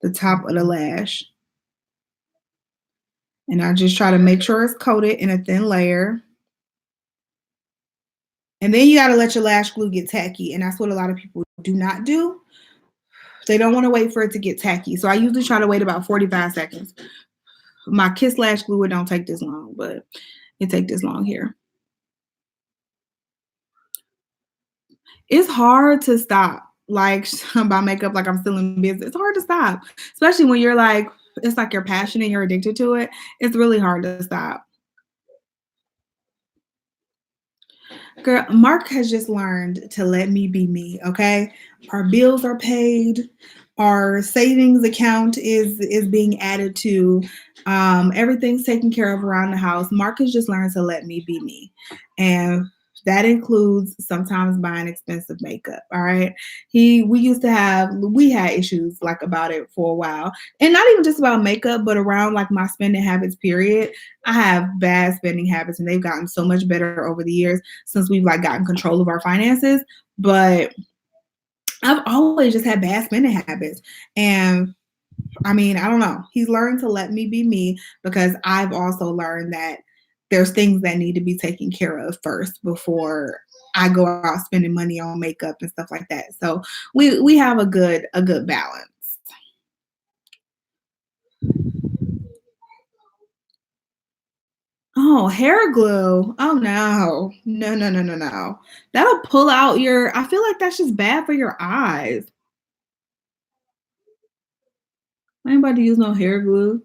the top of the lash. And I just try to make sure it's coated in a thin layer. And then you got to let your lash glue get tacky. And that's what a lot of people do not do. They don't want to wait for it to get tacky. So I usually try to wait about 45 seconds. My Kiss Lash Glue, it don't take this long, but it take this long here. It's hard to stop, like, about makeup, like I'm still in business. It's hard to stop, especially when you're like, it's like your passion and you're addicted to it. It's really hard to stop. Girl, Mark has just learned to let me be me, okay? Our bills are paid. Our savings account is being added to. Everything's taken care of around the house. Mark has just learned to let me be me. And that includes sometimes buying expensive makeup. All right. We had issues like about it for a while. And not even just about makeup, but around like my spending habits, period. I have bad spending habits and they've gotten so much better over the years since we've like gotten control of our finances. But I've always just had bad spending habits. And I mean, I don't know. He's learned to let me be me because I've also learned that there's things that need to be taken care of first before I go out spending money on makeup and stuff like that. So we have a good balance. Oh, Oh, hair glue. Oh no. No, no, no, no, no. That'll pull out your, I feel like that's just bad for your eyes. I ain't about to use no hair glue.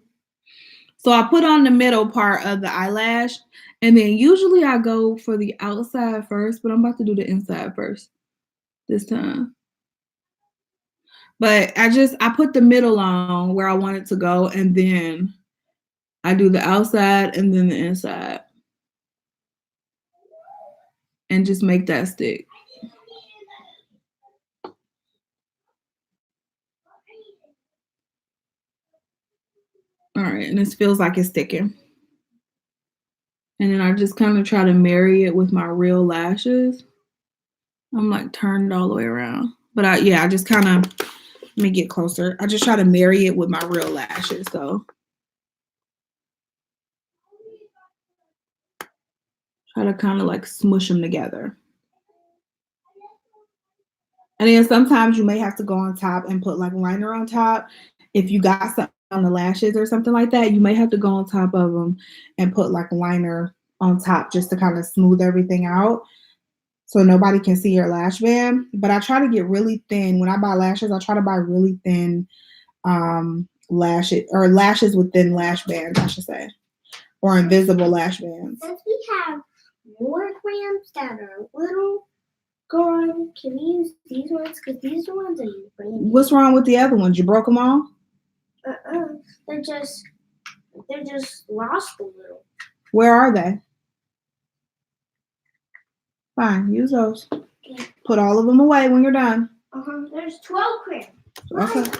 So I put on the middle part of the eyelash, and then usually I go for the outside first, but I'm about to do the inside first this time. But I put the middle on where I want it to go, and then I do the outside and then the inside. And just make that stick. All right, and this feels like it's sticking. And then I just kind of try to marry it with my real lashes. I'm like turned all the way around. But I just kind of, let me get closer. I just try to marry it with my real lashes. So try to kind of like smush them together. And then sometimes you may have to go on top and put like liner on top. If you got something on the lashes or something like that, you may have to go on top of them and put like liner on top just to kind of smooth everything out so nobody can see your lash band. But I try to get really thin. When I buy lashes, I try to buy really thin lashes with thin lash bands, I should say, or invisible lash bands. Since we have more crayons that are little gone, can we use these ones? Because these are ones that you bring. What's wrong with the other ones? You broke them all? They're just lost a little. Where are they? Fine, use those. Okay. Put all of them away when you're done. There's 12 crayons. Okay.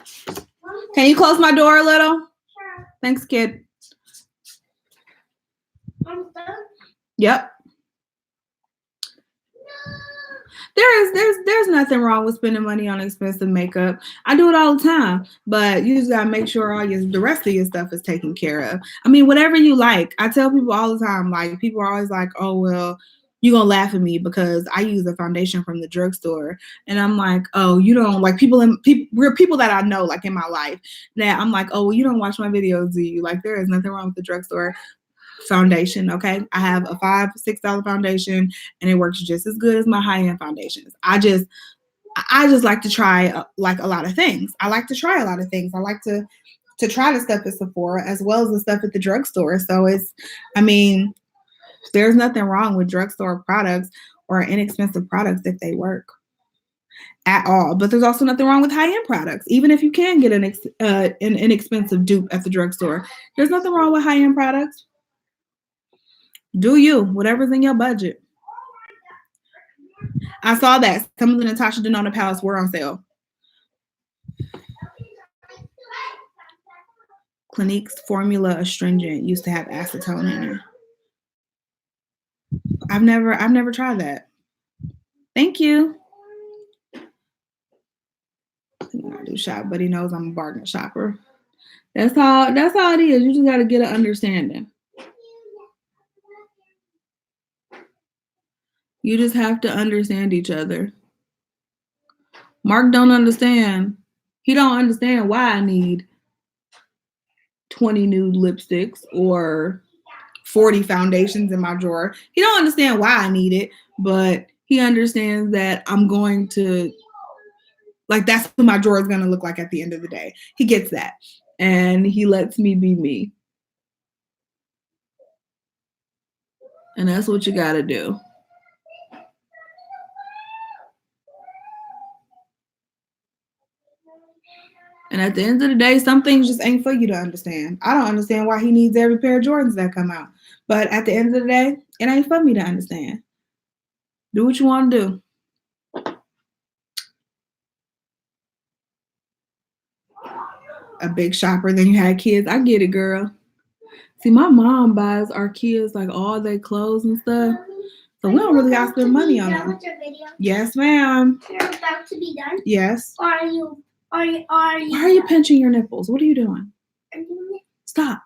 Can you close my door a little? Sure. Thanks, kid. I'm done. Yep. There's nothing wrong with spending money on expensive makeup. I do it all the time, but you just gotta make sure the rest of your stuff is taken care of. I mean, whatever you like. I tell people all the time, like people are always like, oh well, you're gonna laugh at me because I use a foundation from the drugstore. And I'm like, oh, you don't like people that I know like in my life that I'm like, oh, well, you don't watch my videos, do you? Like there is nothing wrong with the drugstore foundation. Okay, I have a $5-6 foundation and it works just as good as my high-end foundations. I just like to try like a lot of things. I like to try a lot of things. I like to try the stuff at Sephora as well as the stuff at the drugstore. So there's nothing wrong with drugstore products or inexpensive products if they work at all. But there's also nothing wrong with high-end products. Even if you can get an inexpensive dupe at the drugstore, there's nothing wrong with high-end products. Do you, whatever's in your budget. I saw that some of the Natasha Denona palettes were on sale. Clinique's Formula Astringent used to have acetone in it. I've never tried that. Thank you. I do shop, but he knows I'm a bargain shopper. That's all it is. You just gotta get an understanding. You just have to understand each other. Mark don't understand. He don't understand why I need 20 nude lipsticks or 40 foundations in my drawer. He don't understand why I need it, but he understands that I'm going to, like, that's what my drawer is going to look like at the end of the day. He gets that. And he lets me be me. And that's what you got to do. And at the end of the day, some things just ain't for you to understand. I don't understand why he needs every pair of Jordans that come out. But at the end of the day, it ain't for me to understand. Do what you want to do. A big shopper, then you had kids. I get it, girl. See, my mom buys our kids like all their clothes and stuff. So we don't really got to spend money on them. Yes, ma'am. You're about to be done? Yes. Are you? Why are you pinching your nipples? What are you doing? Stop.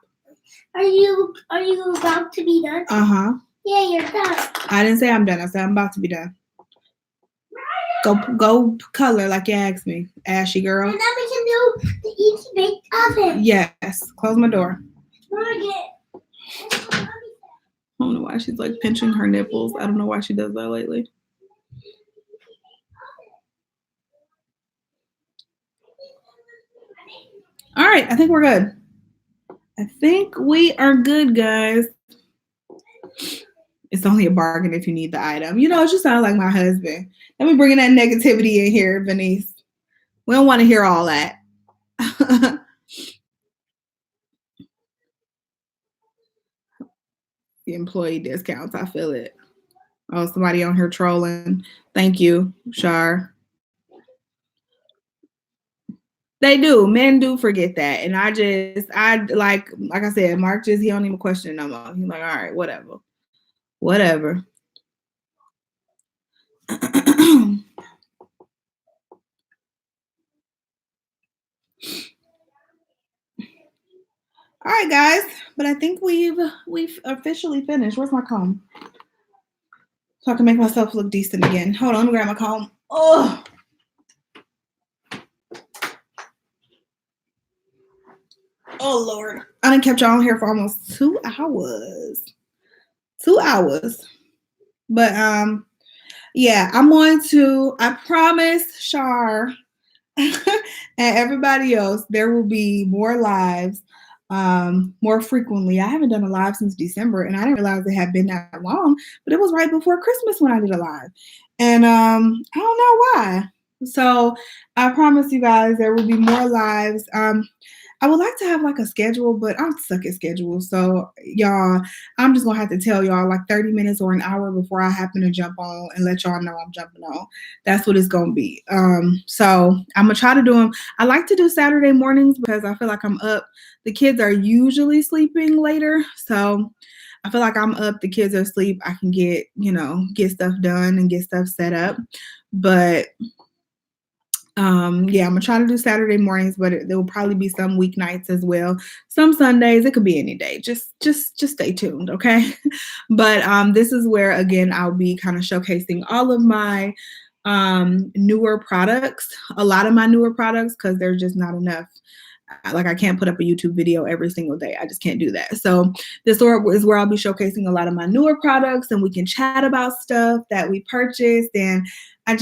Are you about to be done? Uh-huh. Yeah, you're done. I didn't say I'm done. I said I'm about to be done. Go color like you asked me, ashy girl. And then we can do the easy baked oven. Yes. Close my door. Margaret. don't know why she's like pinching her nipples. I don't know why she does that lately. All right, I think we're good. I think we are good, guys. It's only a bargain if you need the item. You know, it just sounds like my husband. Let me bring that negativity in here, Venice. We don't want to hear all that. The employee discounts, I feel it. Oh, somebody on here trolling. Thank you, Shar. They do. Men do forget that. And I like I said, Mark he don't even question it no more. He's like, all right, whatever. Whatever. All right, guys, but I think we've officially finished. Where's my comb? So I can make myself look decent again. Hold on, let me grab my comb. Oh, Lord. I done kept y'all here for almost 2 hours. 2 hours. But yeah, I promise Shar and everybody else, there will be more lives more frequently. I haven't done a live since December, and I didn't realize it had been that long, but it was right before Christmas when I did a live. And I don't know why. So I promise you guys there will be more lives. I would like to have like a schedule, but I'm stuck at schedules. So y'all, I'm just gonna have to tell y'all like 30 minutes or an hour before I happen to jump on and let y'all know I'm jumping on. That's what it's gonna be. So I'm gonna try to do them. I like to do Saturday mornings because I feel like I'm up. The kids are usually sleeping later. So I feel like I'm up, the kids are asleep. I can get stuff done and get stuff set up. But yeah, I'm gonna try to do Saturday mornings, but there will probably be some weeknights as well. Some Sundays, it could be any day. Just stay tuned, okay? But this is where again I'll be kind of showcasing all of my newer products, a lot of my newer products, because there's just not enough. Like I can't put up a YouTube video every single day. I just can't do that. So this is where I'll be showcasing a lot of my newer products, and we can chat about stuff that we purchased. And I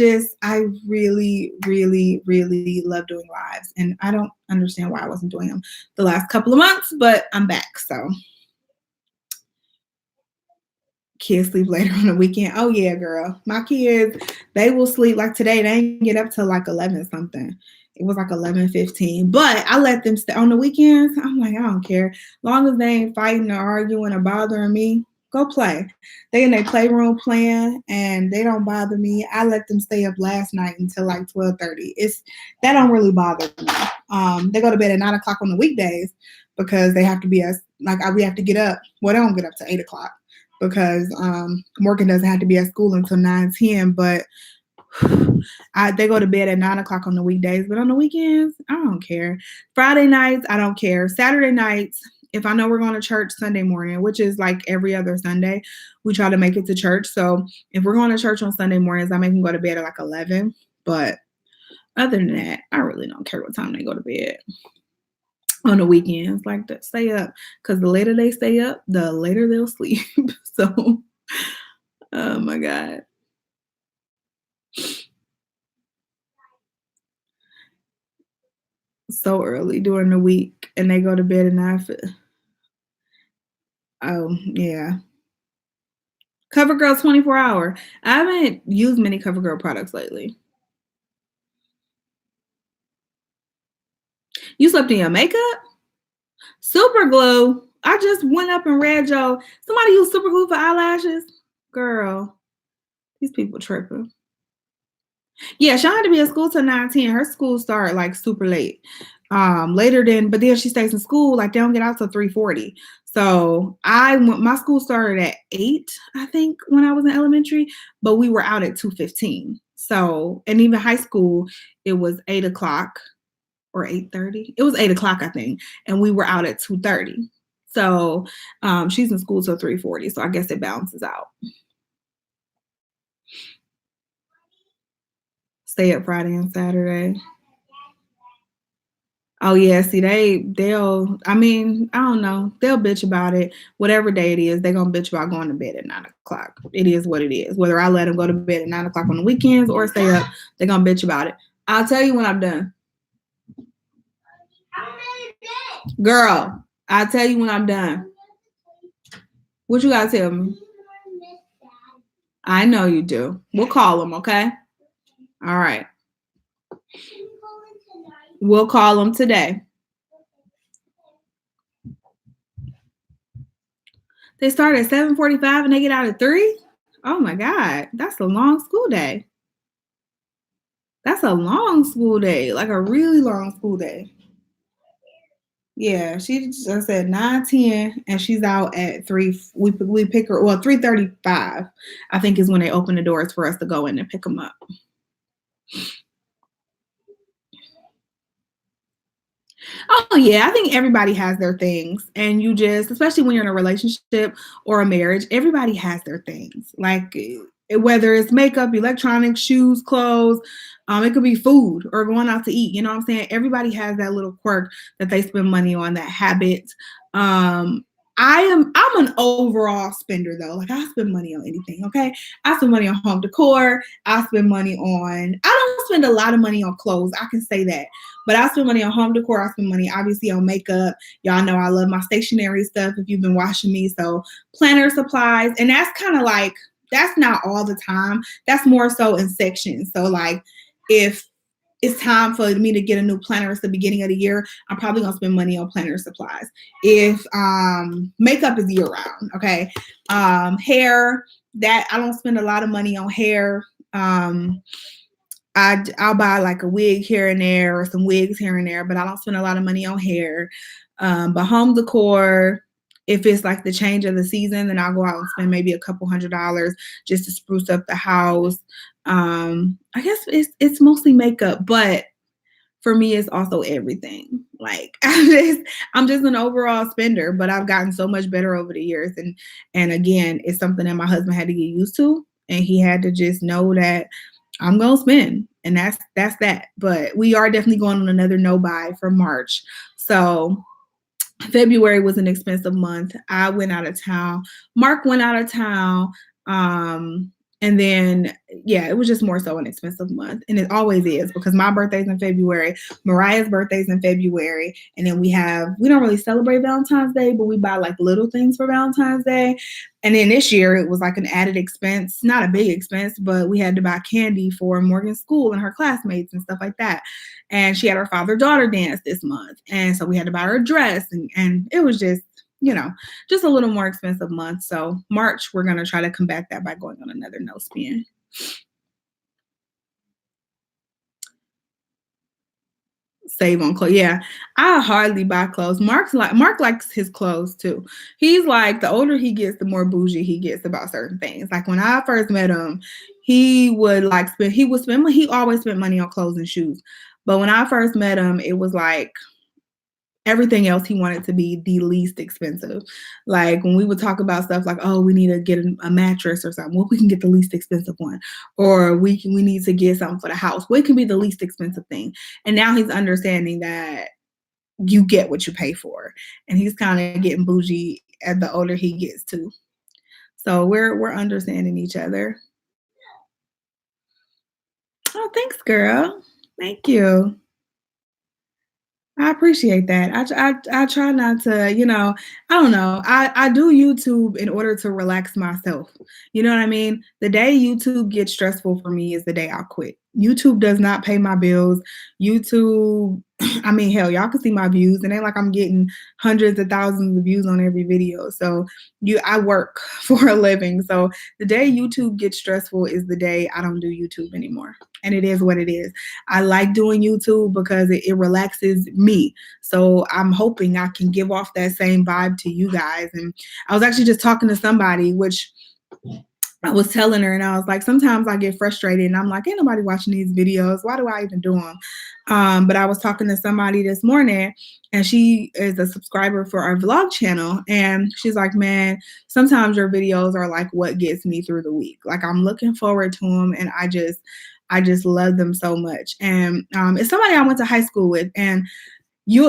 really, really, really love doing lives. And I don't understand why I wasn't doing them the last couple of months, but I'm back. So kids sleep later on the weekend. Oh yeah, girl. My kids, they will sleep like today. They didn't get up till like 11 something. It was like 11:15, but I let them stay on the weekends. I'm like, I don't care. As long as they ain't fighting or arguing or bothering me, go play. They in their playroom playing and they don't bother me. I let them stay up last night until like 12:30. That don't really bother me. They go to bed at 9 o'clock on the weekdays because they have to be we have to get up. Well, they don't get up to 8 o'clock because Morgan doesn't have to be at school until 9:10, but they go to bed at 9 o'clock on the weekdays, but on the weekends, I don't care. Friday nights, I don't care. Saturday nights, if I know we're going to church Sunday morning, which is like every other Sunday, we try to make it to church. So if we're going to church on Sunday mornings, I make them go to bed at like 11. But other than that, I really don't care what time they go to bed. On the weekends, like that, stay up. Because the later they stay up, the later they'll sleep. So, oh my God. So early during the week and they go to bed at 9. Oh yeah. CoverGirl 24 hour. I haven't used many CoverGirl products lately. You slept in your makeup? Super glue. I just went up and read somebody used super glue for eyelashes. Girl, these people tripping. Yeah, she had to be at school till 9:10. Her school started like super late. But then she stays in school, like they don't get out till 3:40. So my school started at 8, I think, when I was in elementary, but we were out at 2:15. So, and even high school, it was 8 o'clock or 8:30. It was 8 o'clock, I think, and we were out at 2:30. So she's in school till 3:40. So I guess it balances out. Stay up Friday and Saturday. Oh yeah, see they'll I mean, I don't know. They'll bitch about it. Whatever day it is, they're gonna bitch about going to bed at 9 o'clock. It is what it is. Whether I let them go to bed at 9 o'clock on the weekends or stay up, they're gonna bitch about it. I'll tell you when I'm done. Girl, I'll tell you when I'm done. What you gotta tell me? I know you do. We'll call them, okay? All right. We'll call them today. They start at 7:45 and they get out at 3? Oh my God, that's a long school day. That's a long school day, like a really long school day. Yeah, she just said 9:10 and she's out at 3. We pick her, well, 3:35, I think is when they open the doors for us to go in and pick them up. Oh yeah, I think everybody has their things, and you just, especially when you're in a relationship or a marriage, everybody has their things. Like whether it's makeup, electronics, shoes, clothes, it could be food or going out to eat. You know what I'm saying? Everybody has that little quirk that they spend money on, that habit. I'm an overall spender though. Like I spend money on anything, okay? I spend money on home decor. I spend money on, I don't spend a lot of money on clothes. I can say that. But I spend money on home decor. I spend money obviously on makeup. Y'all know I love my stationery stuff if you've been watching me. So planner supplies. And that's kind of like, that's not all the time. That's more so in sections. So like if it's time for me to get a new planner at the beginning of the year, I'm probably gonna spend money on planner supplies. If makeup is year round, okay. Hair, that I don't spend a lot of money on hair. I'll buy like a wig here and there or some wigs here and there, but I don't spend a lot of money on hair. But home decor, if it's like the change of the season, then I'll go out and spend maybe a couple $100s just to spruce up the house. I guess it's mostly makeup, but for me, it's also everything. Like I'm just an overall spender, but I've gotten so much better over the years. And again, it's something that my husband had to get used to, and he had to just know that I'm gonna spend, and that's that. But we are definitely going on another no buy for March. So February was an expensive month. I went out of town. Mark went out of town. And then, yeah, it was just more so an expensive month. And it always is because my birthday's in February. Mariah's birthday's in February. And then we don't really celebrate Valentine's Day, but we buy like little things for Valentine's Day. And then this year it was like an added expense, not a big expense, but we had to buy candy for Morgan's school and her classmates and stuff like that. And she had her father-daughter dance this month. And so we had to buy her a dress, and it was just, just a little more expensive month. So March, we're going to try to combat that by going on another no spend. Save on clothes. Yeah, I hardly buy clothes. Mark likes his clothes too. He's like, the older he gets, the more bougie he gets about certain things. Like when I first met him, he always spent money on clothes and shoes. But when I first met him, it was like everything else he wanted to be the least expensive. Like when we would talk about stuff like, oh, we need to get a mattress or something. Well, we can get the least expensive one. Or we need to get something for the house. What can be the least expensive thing? And now he's understanding that you get what you pay for. And he's kind of getting bougie as the older he gets too. So we're understanding each other. Oh, thanks, girl. Thank you. I appreciate that. I try not to, I don't know. I do YouTube in order to relax myself. You know what I mean? The day YouTube gets stressful for me is the day I quit. YouTube does not pay my bills. YouTube, I mean, hell, y'all can see my views. It ain't like I'm getting hundreds of thousands of views on every video. So I work for a living. So the day YouTube gets stressful is the day I don't do YouTube anymore. And it is what it is. I like doing YouTube because it relaxes me. So I'm hoping I can give off that same vibe to you guys. And I was actually just talking to somebody, which I was telling her, and I was like, sometimes I get frustrated and I'm like, ain't nobody watching these videos. Why do I even do them? But I was talking to somebody this morning, and she is a subscriber for our vlog channel. And she's like, man, sometimes your videos are like what gets me through the week. Like I'm looking forward to them, and I just love them so much. And it's somebody I went to high school with, and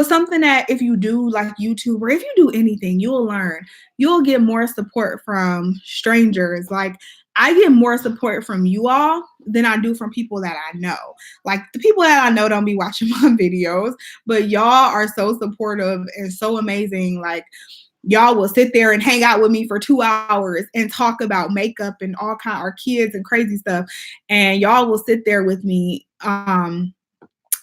something that if you do like YouTube or if you do anything, you'll learn. You'll get more support from strangers. Like I get more support from you all than I do from people that I know. Like the people that I know don't be watching my videos, but y'all are so supportive and so amazing. Like y'all will sit there and hang out with me for 2 hours and talk about makeup and all kind of our kids and crazy stuff. And y'all will sit there with me,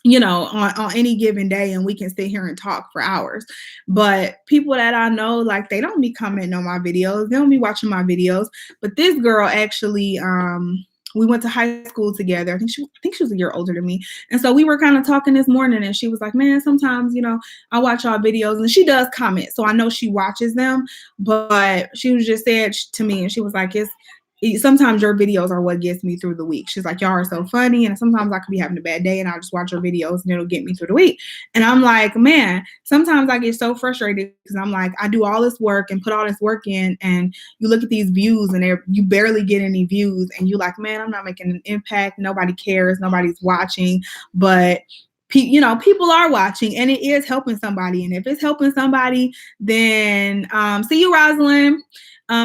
you know, on any given day, and we can sit here and talk for hours. But people that I know, like they don't be commenting on my videos. They don't be watching my videos. But this girl actually, we went to high school together. I think she was a year older than me. And so we were kind of talking this morning and she was like, man, sometimes, you know, I watch y'all videos, and she does comment. So I know she watches them, but she was just said to me, and she was like, sometimes your videos are what gets me through the week. She's like, y'all are so funny. And sometimes I could be having a bad day and I'll just watch your videos and it'll get me through the week. And I'm like, man, sometimes I get so frustrated because I'm like, I do all this work and put all this work in, and you look at these views and you barely get any views, and you like, man, I'm not making an impact. Nobody cares. Nobody's watching. But you know, people are watching, and it is helping somebody. And if it's helping somebody, then see you, Rosalind.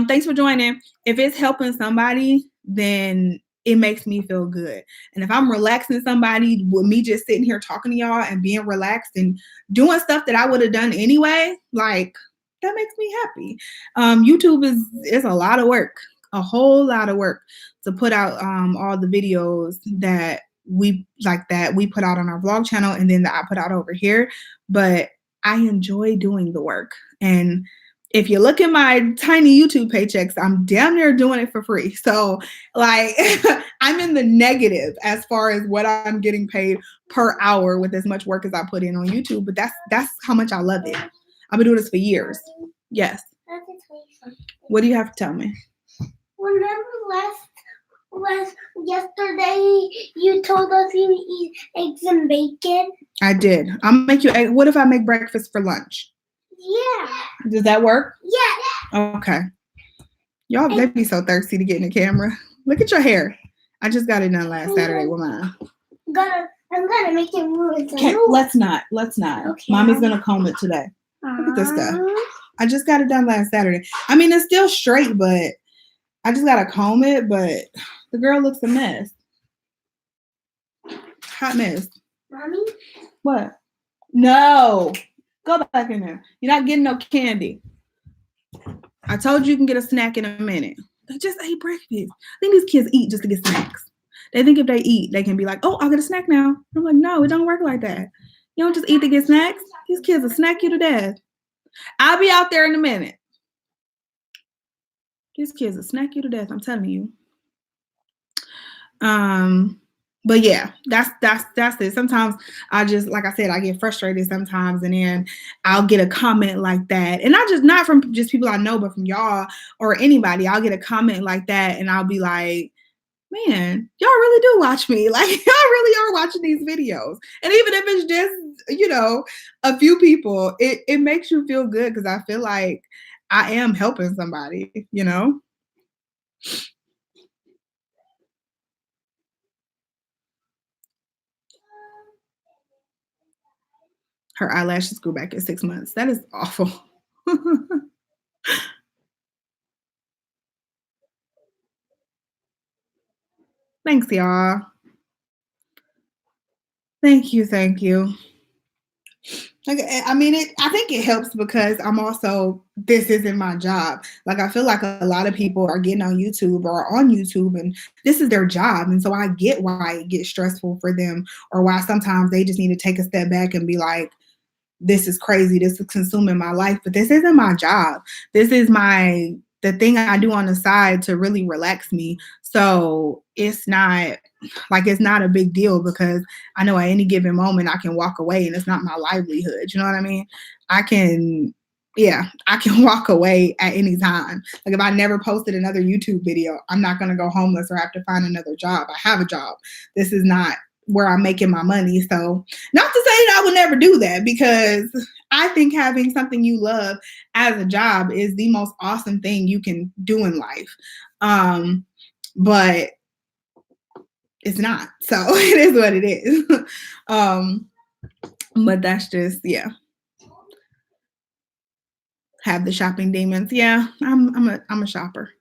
Thanks for joining. If it's helping somebody, then it makes me feel good. And if I'm relaxing somebody with me just sitting here talking to y'all and being relaxed and doing stuff that I would have done anyway, like that makes me happy. YouTube is a lot of work, a whole lot of work to put out all the videos that we put out on our vlog channel and then that I put out over here. But I enjoy doing the work. And if you look at my tiny YouTube paychecks, I'm damn near doing it for free. So like I'm in the negative as far as what I'm getting paid per hour with as much work as I put in on YouTube. But that's how much I love it. I've been doing this for years. Yes. What do you have to tell me? Remember yesterday you told us you eat eggs and bacon? I did. I'll make you egg. What if I make breakfast for lunch? Yeah. Does that work? Yeah. Okay. Y'all, they be so thirsty to get in the camera. Look at your hair. I just got it done last Saturday with mine. I'm gonna make it ruin. Okay, let's not. Okay. Mommy's gonna comb it today. Look at this stuff. I just got it done last Saturday. I mean, it's still straight, but I just gotta comb it. But the girl looks a mess. Hot mess. Mommy? What? No. Go back in there. You're not getting no candy. I told you can get a snack in a minute. They just ate breakfast. I think these kids eat just to get snacks. They think if they eat, they can be like, oh, I'll get a snack now. I'm like, no, it don't work like that. You don't just eat to get snacks. These kids will snack you to death. I'll be out there in a minute. These kids will snack you to death. I'm telling you. But yeah, that's it. Sometimes I just, like I said, I get frustrated sometimes, and then I'll get a comment like that. And not from just people I know, but from y'all or anybody. I'll get a comment like that and I'll be like, man, y'all really do watch me. Like y'all really are watching these videos. And even if it's just, you know, a few people, it makes you feel good because I feel like I am helping somebody, you know? Her eyelashes grew back in 6 months. That is awful. Thanks, y'all. Thank you. Like, I mean, I think it helps because this isn't my job. Like, I feel like a lot of people are getting on YouTube or on YouTube and this is their job. And so I get why it gets stressful for them, or why sometimes they just need to take a step back and be like, this is crazy. This is consuming my life, but this isn't my job. This is the thing I do on the side to really relax me. So it's not a big deal because I know at any given moment I can walk away and it's not my livelihood. You know what I mean? I can walk away at any time. Like if I never posted another YouTube video, I'm not going to go homeless or have to find another job. I have a job. This is not where I'm making my money. So not to say that I would never do that, because I think having something you love as a job is the most awesome thing you can do in life. But it's not. So it is what it is. But that's just, yeah. Have the shopping demons. Yeah, I'm a shopper.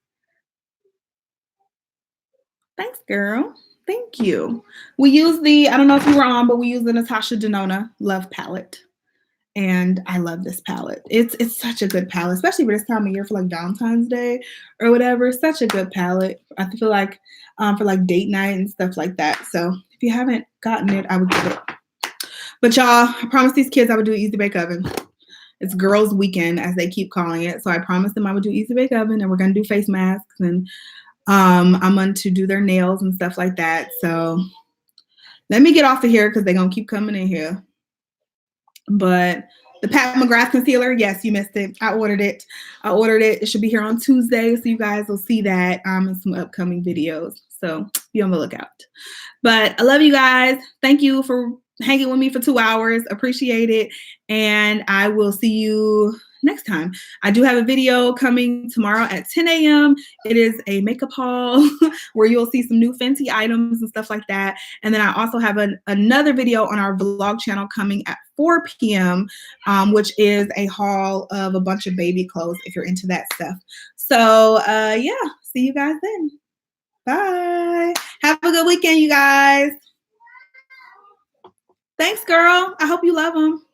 Thanks, girl. Thank you. We use I don't know if you were on, but we use the Natasha Denona Love Palette. And I love this palette. It's such a good palette, especially for this time of year for like Valentine's Day or whatever. Such a good palette. I feel like for like date night and stuff like that. So if you haven't gotten it, I would get it. But y'all, I promised these kids I would do Easy Bake Oven. It's girls' weekend, as they keep calling it. So I promised them I would do Easy Bake Oven, and we're gonna do face masks, and I'm going to do their nails and stuff like that. So let me get off of here because they're gonna keep coming in here. But the Pat McGrath concealer, yes, you missed it. I ordered it. It should be here on Tuesday, so you guys will see that in some upcoming videos. So be on the lookout. But I love you guys. Thank you for hanging with me for 2 hours. Appreciate it. And I will see you next time. I do have a video coming tomorrow at 10 a.m. It is a makeup haul where you'll see some new Fenty items and stuff like that. And then I also have another video on our vlog channel coming at 4 p.m., which is a haul of a bunch of baby clothes if you're into that stuff. So yeah, see you guys then. Bye. Have a good weekend, you guys. Thanks, girl. I hope you love them.